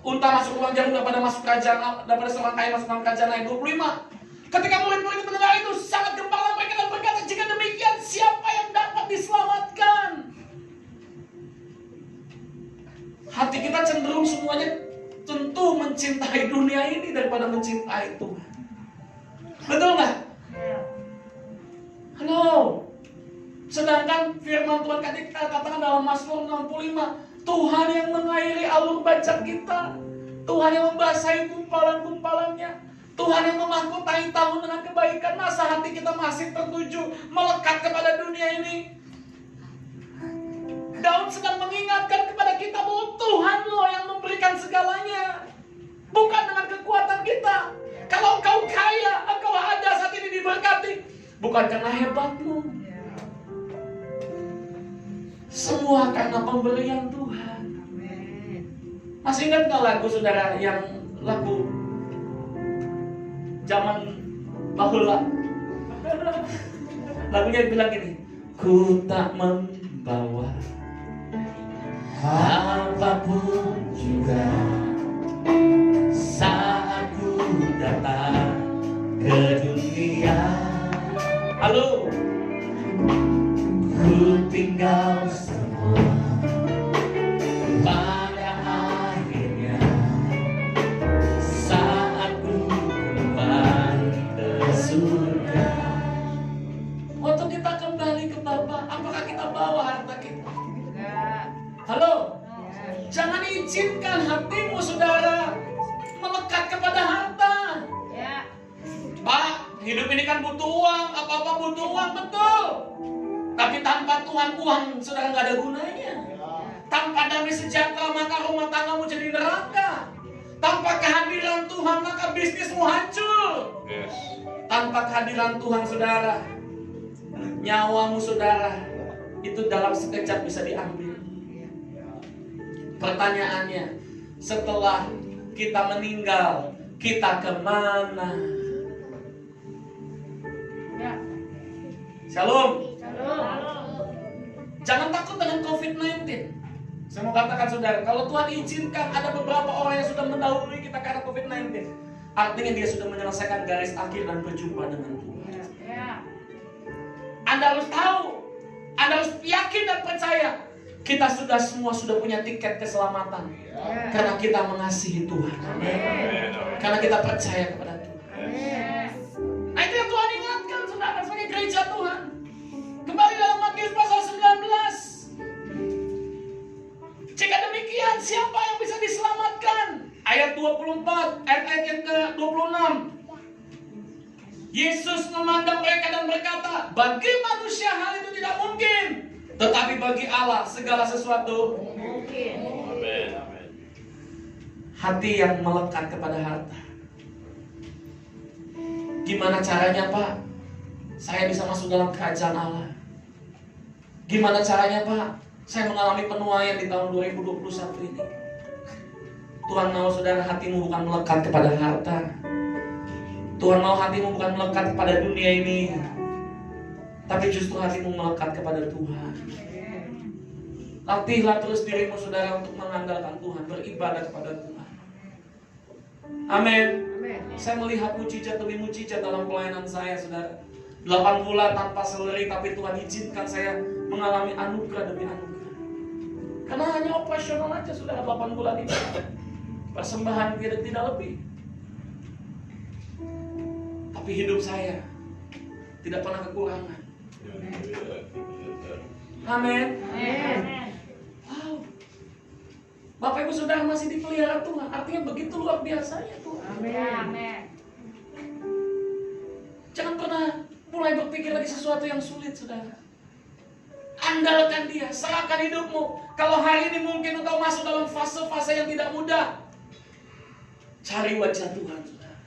unta masuk ruang jarum daripada masuk kerajaan, daripada seorang kaya masuk dalam kerajaan. Ayat 25. Ketika murid-murid mendengar itu sangat gembala mereka dan berkata, jika demikian siapa yang dapat diselamatkan? Hati kita cenderung semuanya tentu mencintai dunia ini daripada mencintai Tuhan. Betul nggak? Halo. Sedangkan firman Tuhan kita katakan dalam Mazmur 65, Tuhan yang mengairi alur bajak kita, Tuhan yang membasahi gumpalan-gumpalannya, Tuhan yang memahkotai tahun dengan kebaikan. Masa hati kita masih tertuju melekat kepada dunia ini? Daud sedang mengingatkan kepada kita bahwa Tuhan loh yang memberikan segalanya, bukan dengan kekuatan kita. Kalau engkau kaya, engkau ada saat ini diberkati, bukan karena hebatmu, semua karena pemberian Tuhan. Masih ingat nggak lagu saudara, yang lagu zaman bahula? Lagunya bilang gini, ku tak membawa apapun juga saat ku datang ke dunia. Halo, ku tinggal semua pada akhirnya saat ku kembali ke surga. Waktu kita kembali ke Bapa, apakah kita bawa harta kita? Enggak. Halo? Ya. Jangan izinkan hatimu saudara melekat kepada harta. Ya. Pak, hidup ini kan butuh uang, apa-apa butuh uang, betul. Tapi tanpa Tuhan, uang saudara nggak ada gunanya. Tanpa damai sejahtera, maka rumah tanggamu jadi neraka. Tanpa kehadiran Tuhan, maka bisnismu hancur. Tanpa kehadiran Tuhan saudara, nyawamu saudara itu dalam sekejap bisa diambil. Pertanyaannya, setelah kita meninggal, kita kemana? Ya. Shalom. Halo. Jangan takut dengan COVID-19. Saya mau katakan saudara, kalau Tuhan izinkan ada beberapa orang yang sudah mendahului kita karena COVID-19, artinya dia sudah menyelesaikan garis akhir dan berjumpa dengan Tuhan. Ya. Anda harus tahu, Anda harus yakin dan percaya, kita semua sudah punya tiket keselamatan. Ya. Karena kita mengasihi Tuhan. Amin. Karena kita percaya kepada Tuhan. Amin. Nah, itu yang Tuhan ingatkan saudara sebagai gereja Tuhan. Kembali dalam Matius pasal 19. Jika demikian, siapa yang bisa diselamatkan? Ayat 24, ayat yang ke-26. Yesus memandang mereka dan berkata, bagi manusia hal itu tidak mungkin, tetapi bagi Allah segala sesuatu Mungkin. Amin. hati yang melekat kepada harta. Gimana caranya, Pak? Saya bisa masuk dalam kerajaan Allah. Gimana caranya, Pak? Saya mengalami penuaian di tahun 2021 ini. Tuhan mau saudara hatimu bukan melekat kepada harta. Tuhan mau hatimu bukan melekat kepada dunia ini, tapi justru hatimu melekat kepada Tuhan. Latihlah terus dirimu saudara untuk mengandalkan Tuhan, beribadah kepada Tuhan. Amin. Saya melihat mujizat demi mujizat dalam pelayanan saya, saudara. 8 bulan tanpa salary, tapi Tuhan izinkan saya mengalami anugerah demi anugerah. Karena hanya operasional aja, saudara, 8 bulan ini. Persembahan tidak lebih. Tapi hidup saya tidak pernah kekurangan. Amin. Wow. Bapak Ibu Saudara masih dipelihara Tuhan. Artinya begitu luar biasanya Tuhan. Amin. Jangan pernah mulai berpikir lagi sesuatu yang sulit, saudara. Andalkan Dia, serahkan hidupmu. Kalau hari ini mungkin engkau masuk dalam fase-fase yang tidak mudah, cari wajah Tuhan, saudara.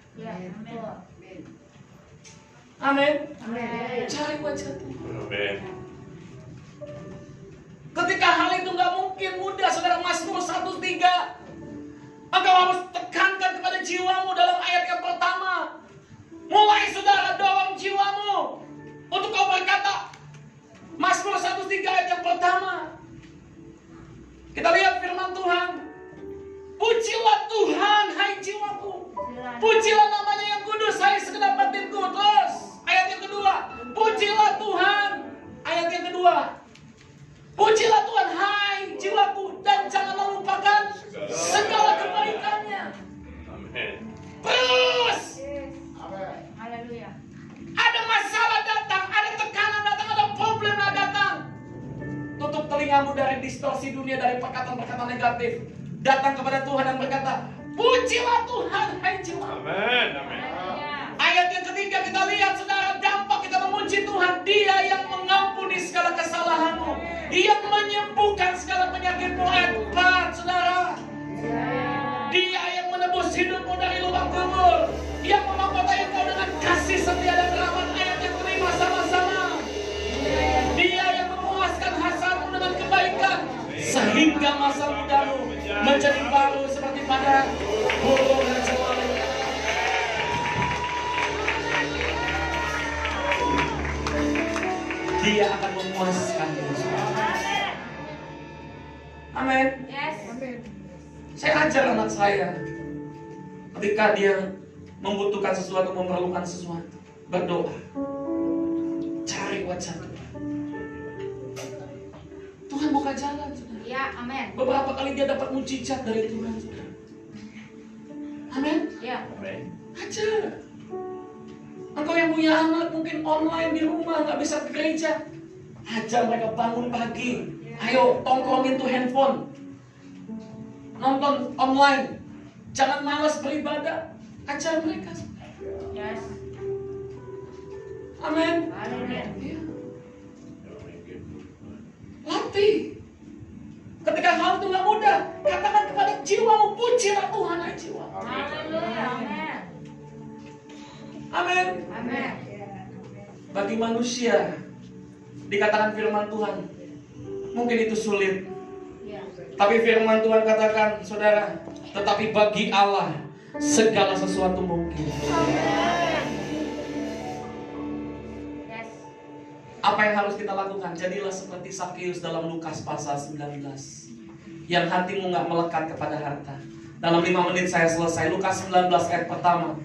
Amin. Cari wajah Tuhan. Amin. Ketika hal itu nggak mungkin mudah, saudara, Mazmur 1:3, engkau harus tekankan kepada jiwamu dalam ayat yang pertama. Mulai saudara dorong jiwamu untuk kau berkata. Mazmur 1:3 ayat yang pertama. Kita lihat firman Tuhan. Pujilah Tuhan, hai jiwaku. Pujilah namanya yang kudus, hai segenap batinku. Terus ayat yang kedua. Pujilah Tuhan. Ayat yang kedua. Pujilah Tuhan, hai jiwaku, dan janganlah lupakan segala kebaikannya. Amin. Terus Haleluya. ada masalah datang, ada tekanan datang, ada problem datang. Tutup telingamu dari distorsi dunia, dari perkataan-perkataan negatif. Datang kepada Tuhan dan berkata, pujilah Tuhan, hai jiwa. Amin. Amin. Ayat yang ketiga kita lihat, saudara, dampak kita memuji Tuhan. Dia yang mengampuni segala kesalahanmu, Dia menyembuhkan segala penyakitmu. Ayat 4, saudara. Dia yang menebus hidupmu dari lubang kubur, yang memahkotai engkau dengan kasih setia dan rahmat. Ayat yang kelima sama-sama. Dia yang memuaskan hasratmu dengan kebaikan, sehingga masa mudamu menjadi baru seperti pada burung dan jelala. Dia akan memuaskanmu. Amin. Saya ajar anak saya, ketika dia membutuhkan sesuatu, memerlukan sesuatu, berdoa, cari wajah Tuhan. Tuhan buka jalan, saudara. Ya, amin. Beberapa kali dia dapat mujizat dari Tuhan, saudara. Amin. Ya. Amin. Ajar. Engkau yang punya anak mungkin online di rumah, nggak bisa ke gereja, ajar mereka bangun pagi. Ayo tongkrongin tuh handphone, nonton online. Jangan malas beribadah. Ajar mereka. Yes. Amin. Haleluya. Iya. Latih. Ketika hal itu nggak mudah, katakan kepada jiwamu, pujilah Tuhan, hai jiwa. Haleluya. Amin. Amin. Amin. Bagi manusia, dikatakan firman Tuhan, mungkin itu sulit. Ya. Tapi firman Tuhan katakan, saudara, tetapi bagi Allah segala sesuatu mungkin. Yes. Apa yang harus kita lakukan? Jadilah seperti Sakeus dalam Lukas pasal 19. Yang hatimu gak melekat kepada harta. Dalam 5 menit saya selesai. Lukas 19 ayat pertama.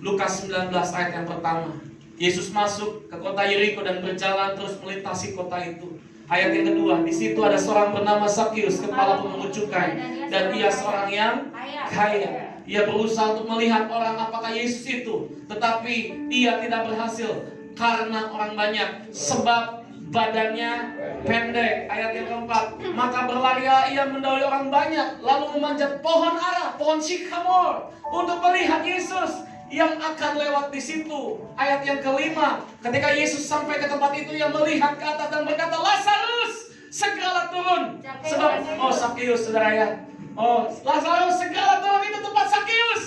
Lukas 19 ayat yang pertama. Yesus masuk ke kota Yeriko dan berjalan terus melintasi kota itu. Ayat yang kedua, di situ ada seorang bernama Sakeus, kepala pemungut cukai, dan ia seorang yang kaya. Ia berusaha untuk melihat orang apakah Yesus itu, tetapi ia tidak berhasil karena orang banyak, sebab badannya pendek. Ayat yang keempat, maka berlarilah ia mendahului orang banyak, lalu memanjat pohon ara, pohon sycamore, untuk melihat Yesus yang akan lewat di situ. Ayat yang kelima, ketika Yesus sampai ke tempat itu, ia melihat ke atas dan berkata, Lazarus, segeralah turun. Sebab, oh Sakeus, saudara ya, oh Lazarus, segeralah turun, itu tempat Sakeus.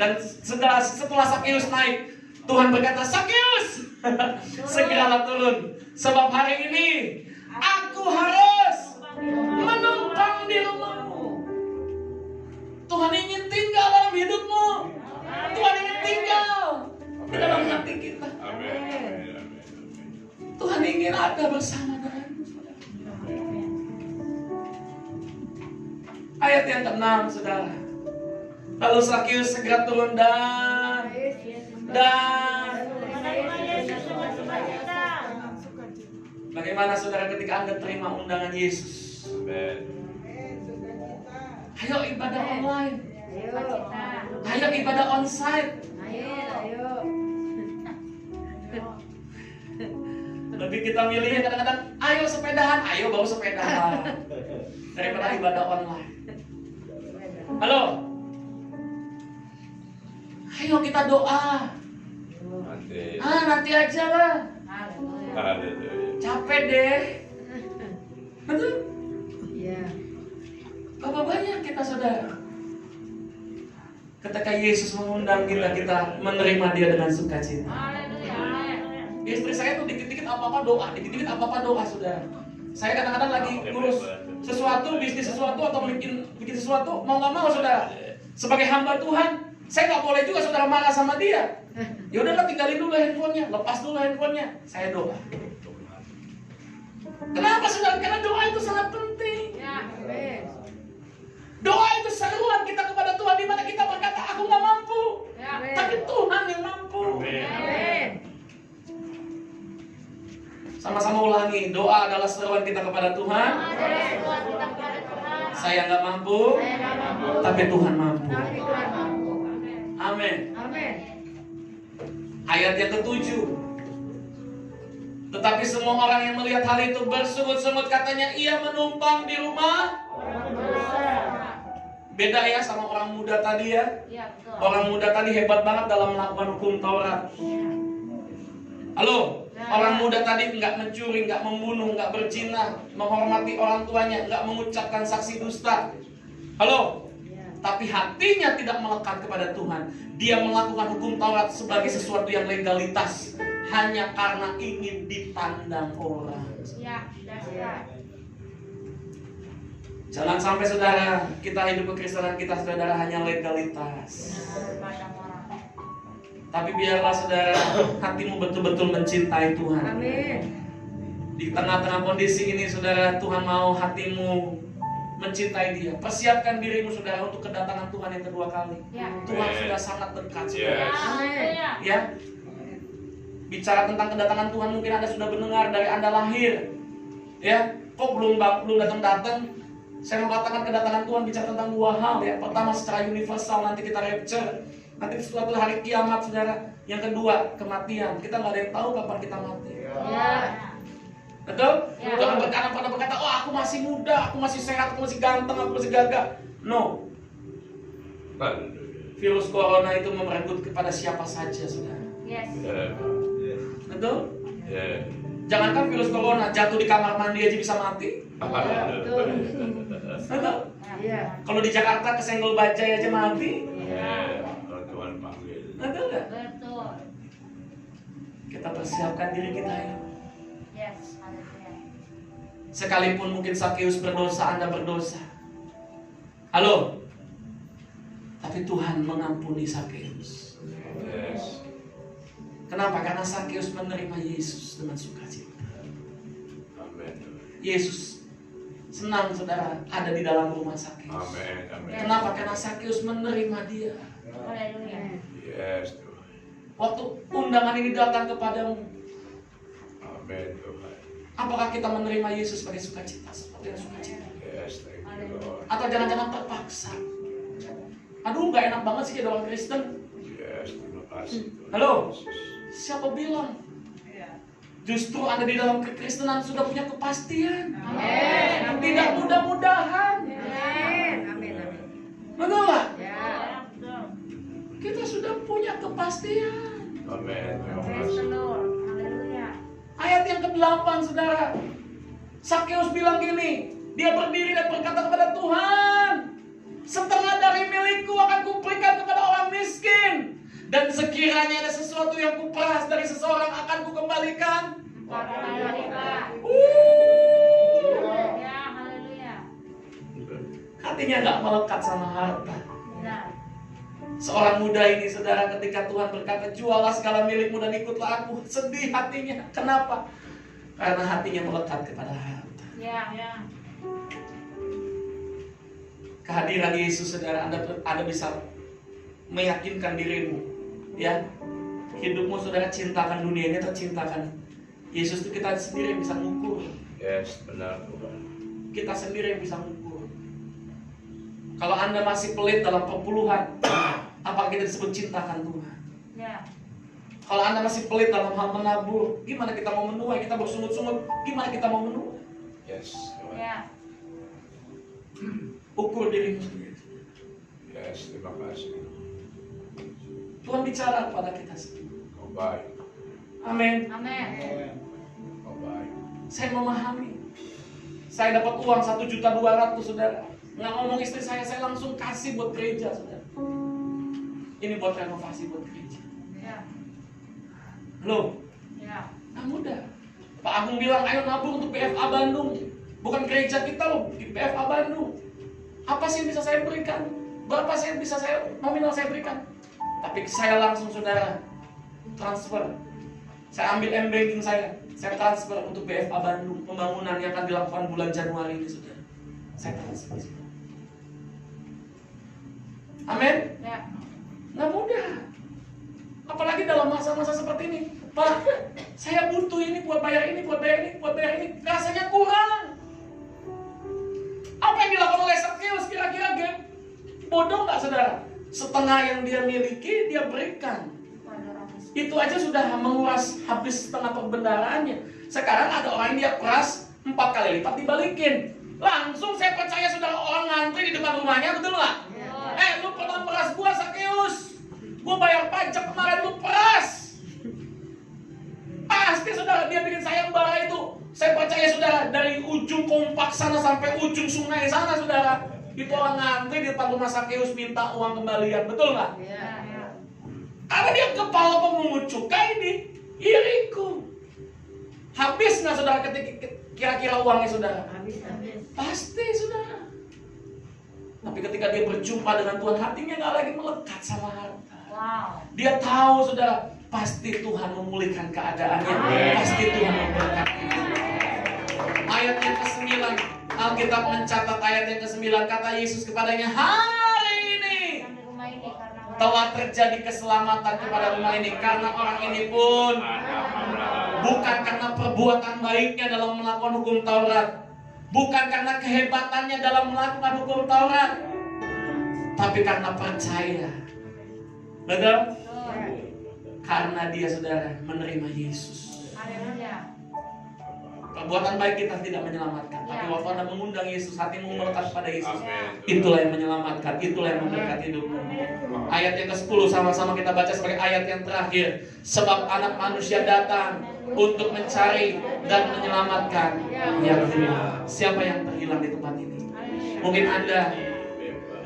Dan setelah Sakeus naik, Tuhan berkata, Sakeus, segeralah turun, sebab hari ini aku harus menumpang di rumahmu. Tuhan ingin tinggal dalam hidupmu. Tuhan ingin tinggal di dalam hati kita. Amin. Tuhan ingin ada bersama denganmu. Ayat yang ke-6, saudara. Lalu Sakius segera turun dan bagaimana saudara ketika Anda terima undangan Yesus? Amen. Ayo ibadah online. Ayo. Ayo ibadah onsite. Ayo. Lebih kita milihnya kadang-kadang, ayo sepedahan, ayo bawa sepedahan daripada ibadah online. Halo. Ayo kita doa. Nanti aja lah. Haleluya. Haleluya. Capek deh. Betul? Iya. Berapa banyak kita saudara? Ketika Yesus mengundang kita, kita menerima Dia dengan sukacita. Haleluya. Istri saya tuh dikit-dikit apa-apa doa, dikit-dikit apa-apa doa, saudara. Saya kadang-kadang lagi ngurus sesuatu, bisnis sesuatu, atau bikin sesuatu, mau nggak mau, saudara. Sebagai hamba Tuhan, saya nggak boleh juga saudara marah sama dia. Ya udahlah, tinggalin dulu handphonenya, lepas dulu handphonenya. Saya doa. Kenapa saudara? Karena doa itu sangat penting. Ya, amin. Doa itu seruan kita kepada Tuhan, di mana kita berkata, aku nggak mampu, Ya, tapi Tuhan yang mampu. amin. Sama-sama ulangi, doa adalah seruan kita kepada Tuhan. Adalah seruan kita kepada Tuhan. Saya nggak mampu, Saya nggak mampu, tapi Tuhan mampu. tapi Tuhan mampu. Amin. Amin. Ayat yang ke-7. Tetapi semua orang yang melihat hal itu bersungut-sungut, katanya ia menumpang di rumah. Beda ya sama orang muda tadi ya. Iya, betul. Orang muda tadi hebat banget dalam melakukan hukum Taurat. Halo, orang muda tadi nggak mencuri, nggak membunuh, nggak berzina, menghormati orang tuanya, nggak mengucapkan saksi dusta. Halo, tapi hatinya tidak melekat kepada Tuhan. Dia melakukan hukum Taurat sebagai sesuatu yang legalitas, hanya karena ingin dipandang orang. Ya, dasar. Jangan sampai saudara, kita hidup kekristenan kita saudara hanya legalitas. Pandang orang. Tapi biarlah saudara, hatimu betul-betul mencintai Tuhan. Amin. Di tengah-tengah kondisi ini saudara, Tuhan mau hatimu mencintai Dia. Persiapkan dirimu saudara untuk kedatangan Tuhan yang kedua kali. Ya. Tuhan sudah sangat dekat saudara. Amin. Ya. Bicara tentang kedatangan Tuhan, mungkin Anda sudah mendengar dari Anda lahir. Ya, kok belum datang-datang? Saya mau katakan kedatangan Tuhan bicara tentang dua hal ya. Pertama secara universal, nanti kita rapture. Nanti suatu hari kiamat saudara. Yang kedua, kematian. Kita nggak ada yang tahu kapan kita mati. Ya. Betul? Ya. Jangan pada berkata, oh aku masih muda, aku masih sehat, aku masih ganteng, aku masih gagah. No. Haleluya. Virus corona itu merenggut kepada siapa saja saudara. Yes. Betul? Ya. Jangankan virus corona, jatuh di kamar mandi aja bisa mati. Betul. Betul? Iya. Kalau di Jakarta kesenggol bajai aja mati. Ya. Kalau Tuhan panggil. Betul nggak? Betul. Kita persiapkan diri kita ya. Yes. Haleluya. Sekalipun mungkin Sakeus berdosa, Anda berdosa. Halo? Tapi Tuhan mengampuni Sakeus. Yes. Kenapa? Karena Sakeus menerima Yesus dengan sukacita. Amin. Yesus senang saudara ada di dalam rumah Sakeus. Amin. Amin. Kenapa? Karena Sakeus menerima Dia. Haleluya. Yes, Tuhan. Waktu undangan ini datang kepadamu, Amin, Tuhan. apakah kita menerima Yesus sebagai sukacita? Seperti yang sukacita. Yes, thank you, Lord. Atau jangan-jangan terpaksa? Aduh, gak enak banget sih jadi orang Kristen. Yes, terima kasih. Tuhan Halo? Yesus. Siapa bilang? Justru Anda di dalam kekristenan sudah punya kepastian. Amin. Tidak mudah-mudahan. Amin. Amin. Amin. Betul nggak? Ya. Kita sudah punya kepastian. Amin. Terima Praise the kasih. Lord. Haleluya. Ayat yang ke-8 saudara. Sakeus bilang gini. Dia berdiri dan berkata kepada Tuhan, setengah dari milikku akan kuberikan kepada orang miskin. Dan sekiranya ada sesuatu yang kuperas dari seseorang akan kukembalikan. Empat kali lipat. Ya, haleluya. Hatinya nggak melekat sama harta. Benar. Seorang muda ini saudara ketika Tuhan berkata jualah segala milikmu dan ikutlah aku, sedih hatinya. Kenapa? Karena hatinya melekat kepada harta. Ya, ya. kehadiran Yesus, saudara, Anda bisa meyakinkan dirimu, ya. Hidupmu, saudara, cintakan dunia ini atau cintakan Yesus, itu kita sendiri yang bisa mengukur. Yes, benar Tuhan. Kita sendiri yang bisa mengukur. Kalau Anda masih pelit dalam perpuluhan, apa kita disebut cintakan Tuhan? Ya. Kalau Anda masih pelit dalam hal menabur, gimana kita mau menuai? Kita bersungut-sungut, gimana kita mau menuai? Yes, Tuhan. Ya. Ukur dirimu sendiri. Yes, terima kasih. Tuhan bicara kepada kita semua. Kau baik. Amin. Amin. Kau baik. Saya memahami. Saya dapat uang 1.200.000, saudara. Nggak ngomong istri saya langsung kasih buat gereja, saudara. Ini buat renovasi buat gereja. Ya. Loh, Ya. nggak mudah. Pak Agung bilang, ayo nabung untuk PFA Bandung. Bukan gereja kita loh, di PFA Bandung. Apa sih yang bisa saya berikan? Berapa sih yang bisa saya nominal saya berikan? Tapi saya langsung, saudara, transfer. Saya ambil M-Banking saya transfer untuk BFA Bandung, pembangunan yang akan dilakukan bulan Januari ini, saudara. Saya transfer. Amin. Ya. Nggak mudah. Apalagi dalam masa-masa seperti ini. Pak, saya butuh ini buat bayar ini, buat bayar ini, buat bayar ini. Rasanya kurang. Apa yang dilakukan oleh Sakeus kira-kira, Gem? Bodoh nggak, saudara? Setengah yang dia miliki, dia berikan. Itu aja sudah menguras habis setengah perbendaraannya. Sekarang ada orang yang dia peras 4 kali lipat dibalikin. Langsung saya percaya saudara, orang ngantri di depan rumahnya, betul nggak? Lu pernah peras gua, Sakeus. Gua bayar pajak kemarin, lu peras. Pasti saudara, dia bikin sayembara itu. Saya percaya saudara, dari ujung kompak sana sampai ujung sungai sana, saudara, itu orang ngantri di depan rumah Sakeus minta uang kembalian, betul nggak? Ya. Karena dia kepala pemungut cukai di Yeriko. Habis nggak saudara ketika kira-kira uangnya, saudara? Habis. Pasti, saudara. Tapi ketika dia berjumpa dengan Tuhan, hatinya nggak lagi melekat sama harta. Wow. Dia tahu, saudara, pasti Tuhan memulihkan keadaannya. Pasti Tuhan memberkati. Ayat yang ke-9, Alkitab mencatat ayat yang ke-9, kata Yesus kepadanya, hari ini Di rumah ini karena telah terjadi keselamatan kepada rumah ini, karena orang ini pun bukan karena perbuatan baiknya dalam melakukan hukum Taurat, bukan karena kehebatannya dalam melakukan hukum Taurat, tapi karena percaya. Betul? Karena dia, saudara, menerima Yesus. Haleluya. Perbuatan baik kita tidak menyelamatkan, tapi waktu Anda mengundang Yesus, hatimu melekat pada Yesus, Amin. itulah yang menyelamatkan, itulah yang memberkati hidupmu. Ayat yang ke-10 sama-sama kita baca sebagai ayat yang terakhir. Sebab anak manusia datang untuk mencari dan menyelamatkan yang hilang. Siapa yang terhilang di tempat ini? Mungkin Anda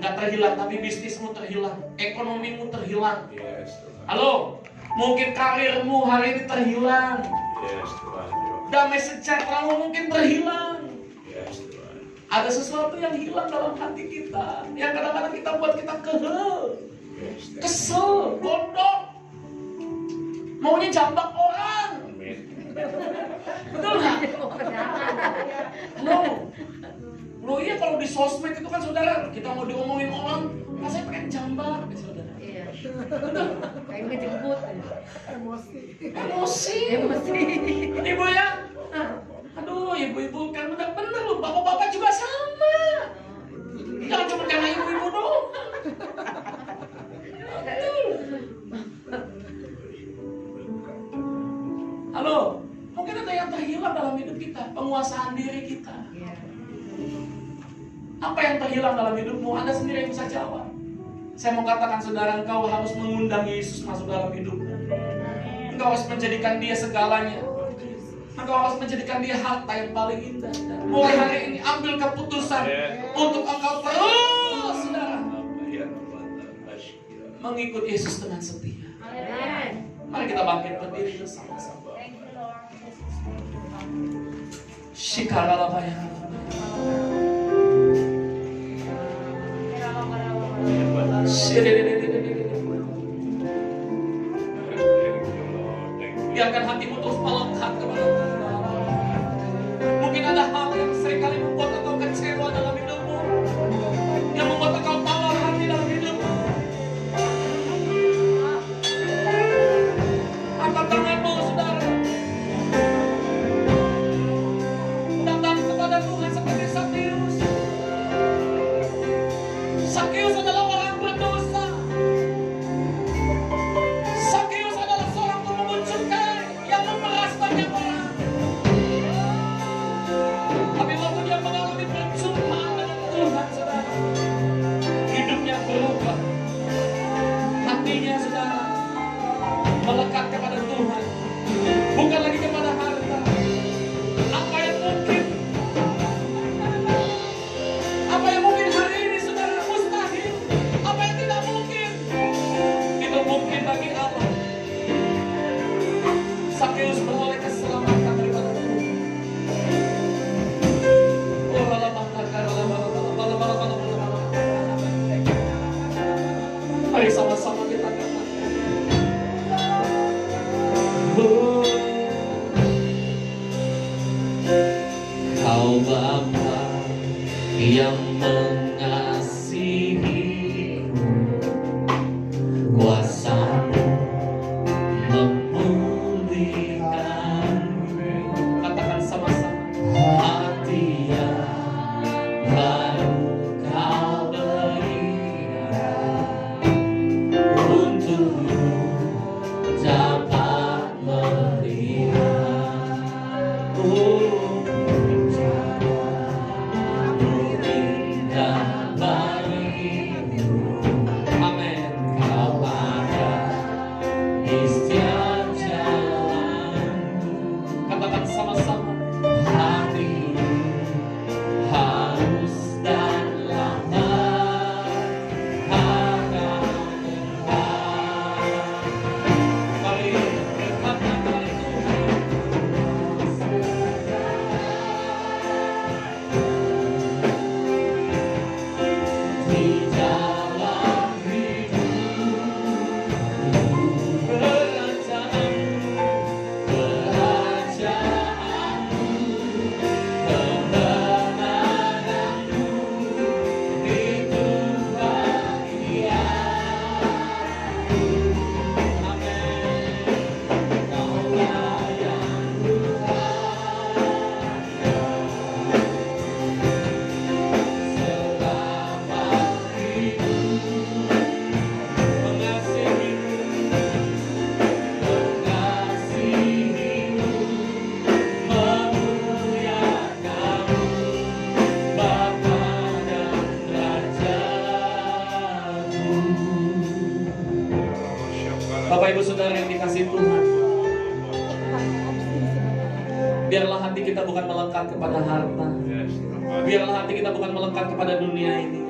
nggak terhilang, tapi bisnismu terhilang, ekonomimu terhilang. Yes, Tuhan. Halo, mungkin karirmu hari ini terhilang, Yes, Tuhan. damai sejahteramu mungkin terhilang. Yes, Tuhan. Ada sesuatu yang hilang dalam hati kita, yang kadang-kadang kita buat kita Yes, Tuhan. kesel, bodoh, maunya jambak orang, Amin. betul nggak? Halo, lo iya kalau di sosmed itu kan, saudara, kita mau diomongin orang, rasanya pengen jambak, saudara. Iya. Betul? Kayak ngejemput. Emosi. Ibu ya, aduh, ibu-ibu kan bener-bener loh, bapak-bapak juga sama. Jangan cuma karena ibu-ibu doang. Betul. Halo, mungkin ada yang terhilang dalam hidup kita, penguasaan diri kita. Apa yang terhilang dalam hidupmu? Anda sendiri yang bisa jawab. Saya mau katakan, saudara, engkau harus mengundang Yesus masuk dalam hidupmu. Engkau harus menjadikan dia segalanya. Engkau harus menjadikan dia harta yang paling indah. Mulai hari ini ambil keputusan untuk engkau terus, saudara, mengikut Yesus dengan setia. Amin. Mari kita bangkit berdiri bersama-sama. Thank you, Lord. Shikaralabaya. Biarkan hatimu terus melekat kepada Tuhan. Mungkin ada hal yang seringkali membuat engkau kecewa dalam hidupmu, yang membuat Kau Bapa yang mengasihiku, kuasa-Mu memulihkanku. Katakan sama-sama, hati yang baru Kau berikan, untukku dapat melihat. Indah bagimu, amin. Kau ada di setiap jalanku. Katakan sama-sama, hatiku harus dan lambat akan Engkau. Mari dekatkan kali Tuhan. Di dalam hidupku, kerajaanmu, kemenanganmu, itu bahagia. Amin. Kaulah yang selama hidup mengasihimu, memuliakanmu, Bapa dan Rajaku. Bapak Ibu Saudara yang dikasihi Tuhan, biarlah hati kita bukan melekat kepada harta, biarlah hati kita bukan melekat kepada dunia ini,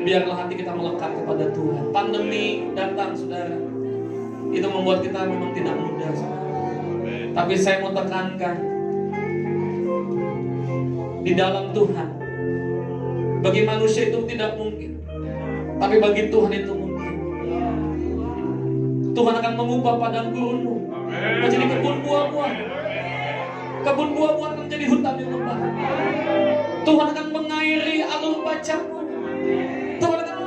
biarlah hati kita melekat kepada Tuhan. Pandemi datang, saudara, itu membuat kita memang tidak mudah, saudara. Tapi saya mau tekankan, di dalam Tuhan, bagi manusia itu tidak mungkin, tapi bagi Tuhan itu mungkin. Tuhan akan mengubah padang gurunmu menjadi kebun buah-buah. Kebun buah-buah akan menjadi hutan yang lebat. Tuhan akan mengairi alur bacamu. Tuhan akan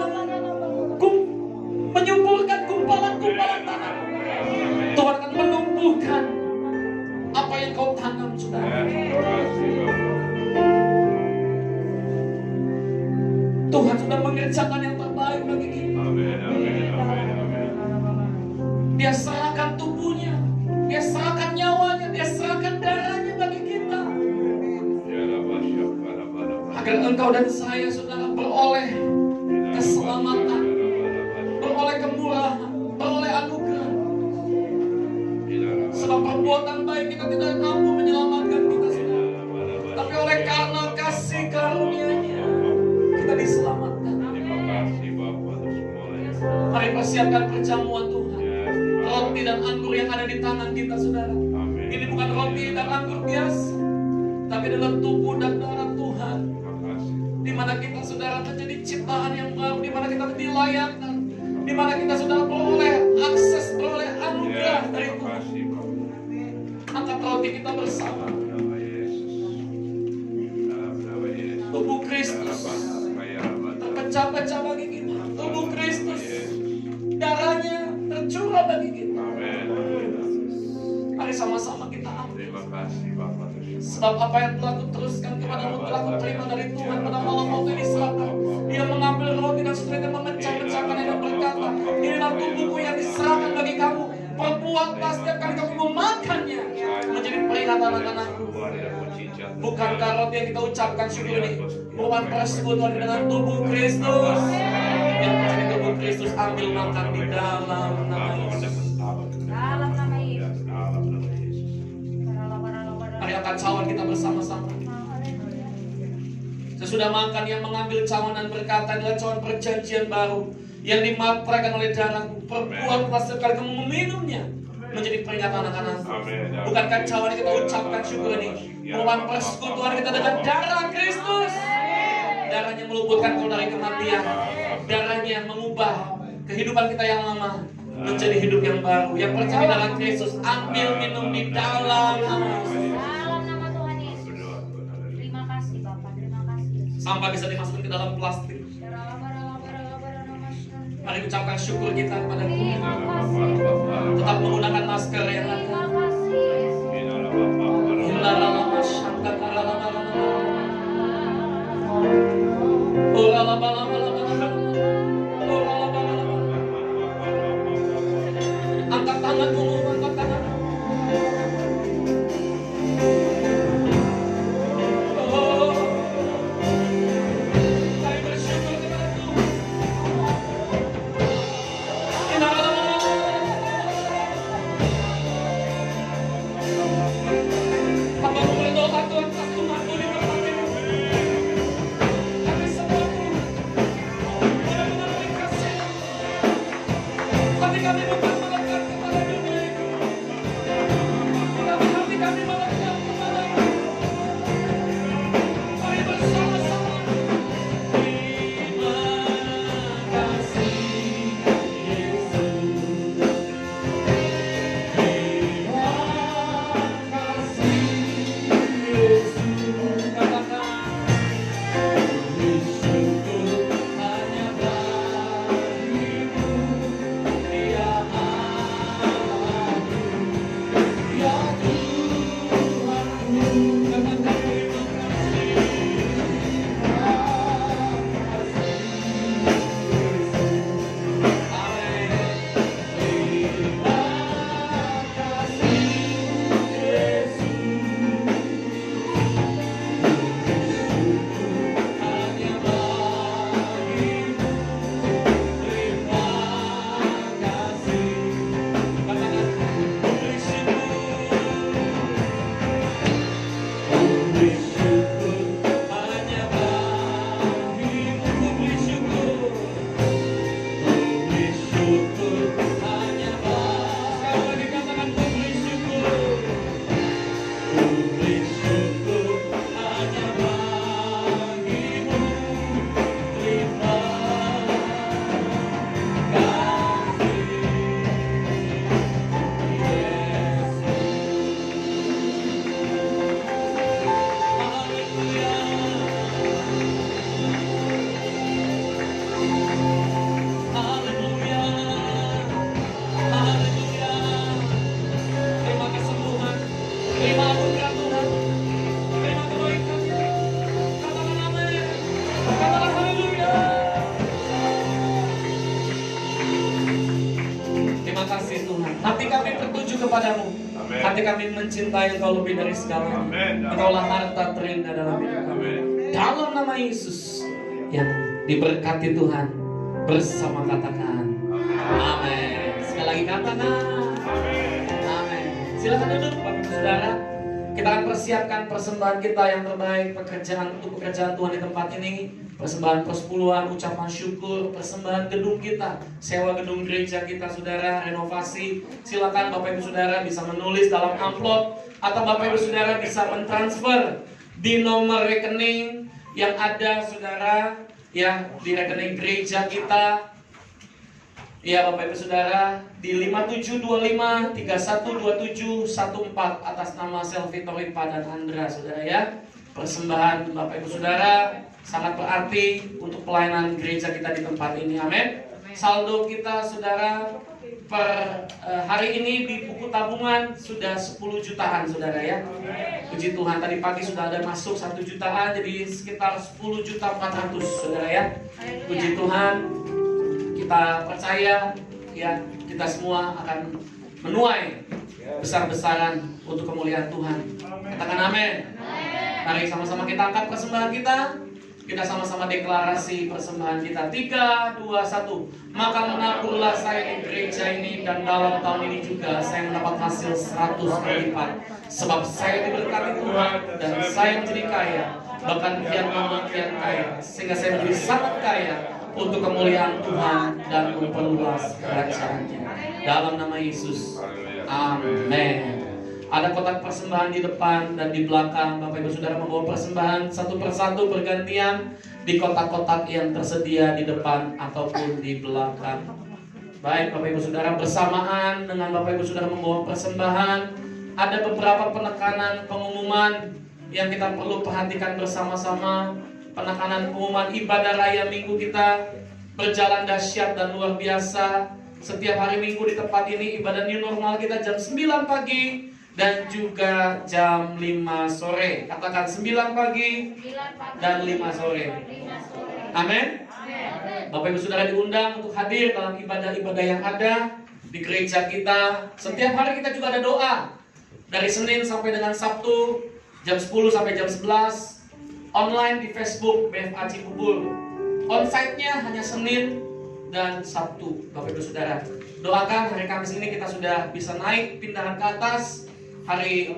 menyuburkan kumpalan-kumpalan tanah. Tuhan akan menumbuhkan apa yang kau tanam, saudara. Tuhan sudah mengerjakan yang terbaik bagi kita. Dia serahkan tubuhnya, dia serahkan nyawanya, dia serahkan darahnya bagi kita, agar engkau dan saya, saudara, beroleh keselamatan, beroleh kemurahan, beroleh anugerah. Sebab perbuatan baik kita tidak mampu menyelamatkan kita, saudara, tapi oleh karena kasih karunia-Nya kita diselamatkan. Mari persiapkan perjamuan Tuhan. Roti dan anggur yang ada di tangan kita, saudara, ini bukan roti dan anggur biasa, tapi adalah tubuh dan darah Tuhan, di mana kita, saudara, menjadi ciptaan yang baru, di mana kita dilayakkan, di mana kita, saudara, beroleh akses, beroleh anugerah dari Tuhan. Angkat roti kita bersama. Tubuh Kristus terpecah-pecah bagi kita. Tubuh Kristus, darahnya tercurah bagi kita. Mari sama-sama kita ambil. Sebab apa yang telah kuteruskan kepadamu telah kuterima dari Tuhan pada malam waktu ini serahkan. Dia mengambil roti dan setelah itu memecah-pecahkan dan berkata, inilah tubuhku yang diserahkan bagi kamu. Perbuatlah setiap kali kamu memakannya menjadi peringatan akan aku. Bukankah roti yang kita ucapkan syukur ini merupakan persekutuan dengan tubuh Kristus? Yang menjadi tubuh Kristus, ambil makan di dalam nama Yesus. Dalam nama Yesus. Mari angkat cawan kita bersama-sama. Sesudah makan, yang mengambil cawan dan berkata, adalah cawan perjanjian baru yang dimateraikan oleh darahku. Perbuatlah sekali kamu meminumnya menjadi peringatan akan aku. Bukankah cawan yang kita ucapkan syukur ini merupakan persekutuan kita dengan darah Kristus? Darahnya meluputkan kau dari kematian. Darahnya mengubah kehidupan kita yang lama menjadi hidup yang baru. Yang percaya dalam Kristus, ambil minum di dalam nama Yesus. Dalam nama Tuhan sampah bisa dimasukkan ke dalam plastik. Mari ucapkan syukur kita kepada Tuhan. Tetap menggunakan masker yang ada. Angkat tanganmu, angkat tangan. Oh, saya bersyukur kepada Tuhan. Hamba berdoa Tuhan, kasih Tuhanmu diberkati. Kami semua Tuhan, benar-benar dikasih. Hati kami bukan melekat kepada dunia ini, tapi hati kami melekat kepada-Mu. Mari bersama-sama. Terima kasih Yesus. Terima kasih Yesus. Katakan bersyukur hanya bagimu, ya Allahku, ya Tuhanku. Katakan terima kasih. Terima kesembuhan, terima anugerah Tuhan, terima kebaikan. Katakan amin, katakan haleluya. Terima kasih Tuhan. Hati kami tertuju kepadamu. Amin. Hati kami mencintai Engkau lebih dari segalanya. Amin. Engkaulah harta terindah dalam hidup kami. Amin. Dalam nama Yesus yang diberkati Tuhan bersama katakan amin. Sekali lagi katakan amin. Silakan duduk Bapak Saudara. Kita akan persiapkan persembahan kita yang terbaik, untuk pekerjaan Tuhan di tempat ini. Persembahan persepuluhan, ucapan syukur, persembahan gedung kita, sewa gedung gereja kita Saudara, renovasi. Silakan Bapak Ibu Saudara bisa menulis dalam amplop, atau Bapak Ibu Saudara bisa mentransfer di nomor rekening yang ada Saudara, ya, di rekening gereja kita. Ya Bapak Ibu Saudara, di 5725312714 atas nama Selvi Toripa dan Andra Saudara ya. Persembahan Bapak Ibu Saudara sangat berarti untuk pelayanan gereja kita di tempat ini. Amin. Saldo kita Saudara per hari ini di buku tabungan sudah 10 jutaan Saudara ya. Puji Tuhan, tadi pagi sudah ada masuk 1 jutaan, jadi sekitar 10.400.000 Saudara ya. Puji Tuhan, kita percaya ya, kita semua akan menuai besar-besaran untuk kemuliaan Tuhan. Katakan amin. Mari sama-sama kita angkat persembahan kita. Kita sama-sama deklarasi persembahan kita. 3, 2, 1. Maka menaburlah saya di gereja ini, dan dalam tahun ini juga saya mendapat hasil 100 kali lipat. Sebab saya diberkati Tuhan dan saya menjadi kaya, bahkan kian lama kian kaya, sehingga saya menjadi sangat kaya untuk kemuliaan Tuhan dan memperluas kerajaannya. Dalam nama Yesus. Amin. Ada kotak persembahan di depan dan di belakang. Bapak Ibu Saudara membawa persembahan satu persatu bergantian di kotak-kotak yang tersedia di depan ataupun di belakang. Baik Bapak Ibu Saudara, bersamaan dengan Bapak Ibu Saudara membawa persembahan, ada beberapa penekanan pengumuman yang kita perlu perhatikan bersama-sama. penekanan pengumuman ibadah raya minggu kita berjalan dahsyat dan luar biasa. Setiap hari Minggu di tempat ini ibadah new normal kita jam 9 pagi dan juga jam 5 sore. Katakan 9 pagi dan 5 sore. Amin. Bapak Ibu Saudara diundang untuk hadir dalam ibadah-ibadah yang ada di gereja kita. Setiap hari kita juga ada doa. Dari Senin sampai dengan Sabtu jam 10 sampai jam 11. Online di Facebook BFA Cibubur. On-site-nya hanya Senin dan Sabtu, Bapak Ibu Saudara. Doakan hari Kamis ini kita sudah bisa naik pindahan ke atas. Hari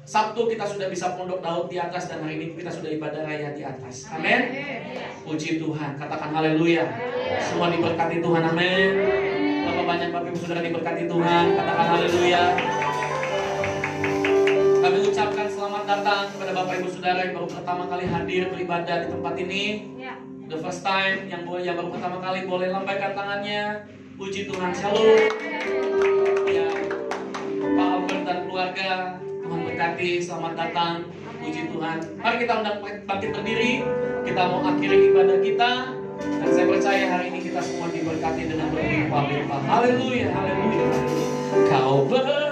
Sabtu kita sudah bisa pondok Daud di atas, dan hari ini kita sudah ibadah raya di atas. Amin. Puji Tuhan. Katakan haleluya. Semua diberkati Tuhan. Amin. Berapa banyak Bapak Ibu Saudara diberkati Tuhan? Katakan haleluya. Kami ucapkan selamat datang kepada Bapak Ibu Saudara yang baru pertama kali hadir beribadah di tempat ini. The first time yang baru pertama kali boleh lambaikan tangannya. Puji Tuhan. Shalom. Ya, Pak Albert dan keluarga, Tuhan berkati. Selamat datang. Puji Tuhan. Mari kita undang bangkit berdiri. Kita mau akhiri ibadah kita. Dan saya percaya hari ini kita semua diberkati dengan berlimpah-limpah. Haleluya, haleluya. Kau berkati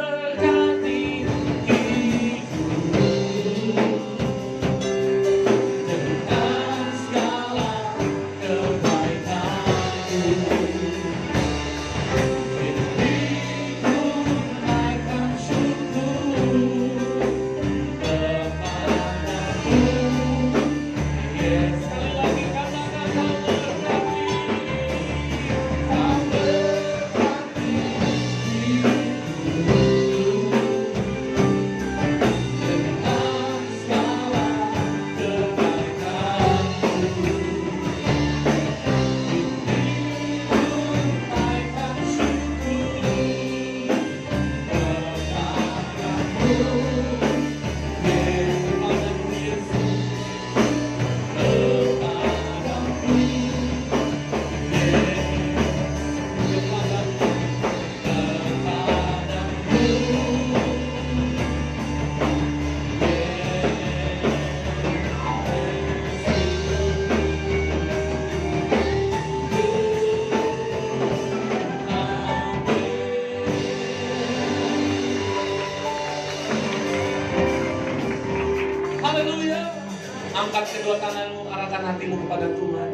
kedua tanganmu, arahkan hatimu kepada Tuhan.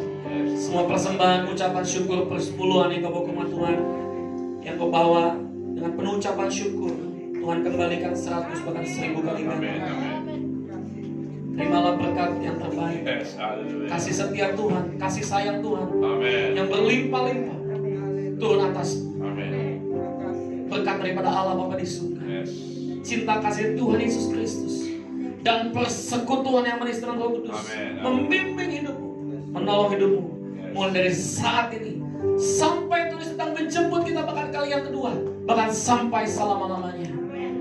Semua persembahan, ucapan syukur, persepuluhan yang kau bawa ke rumah Tuhan, yang kau bawa dengan penuh ucapan syukur, Tuhan kembalikan 100 bahkan 1000 kali ganda. Terimalah berkat yang terbaik, kasih setia Tuhan, kasih sayang Tuhan yang berlimpah-limpah turun atas berkat daripada Allah Bapa di surga, cinta kasih Tuhan Yesus Kristus, dan persekutuan yang manis dengan Roh Kudus membimbing hidupmu, menolong hidupmu mulai dari saat ini sampai Tuhan sedang menjemput kita bahkan kali yang kedua, bahkan sampai selama-lamanya.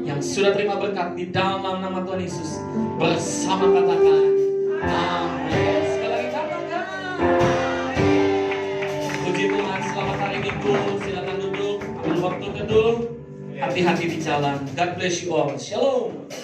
Yang sudah terima berkat di dalam nama Tuhan Yesus bersama katakan amin. Sekali lagi katakan puji Tuhan. Selamat hari Minggu, silakan duduk, ambil waktu teduh, hati-hati di jalan. God bless you all. Shalom.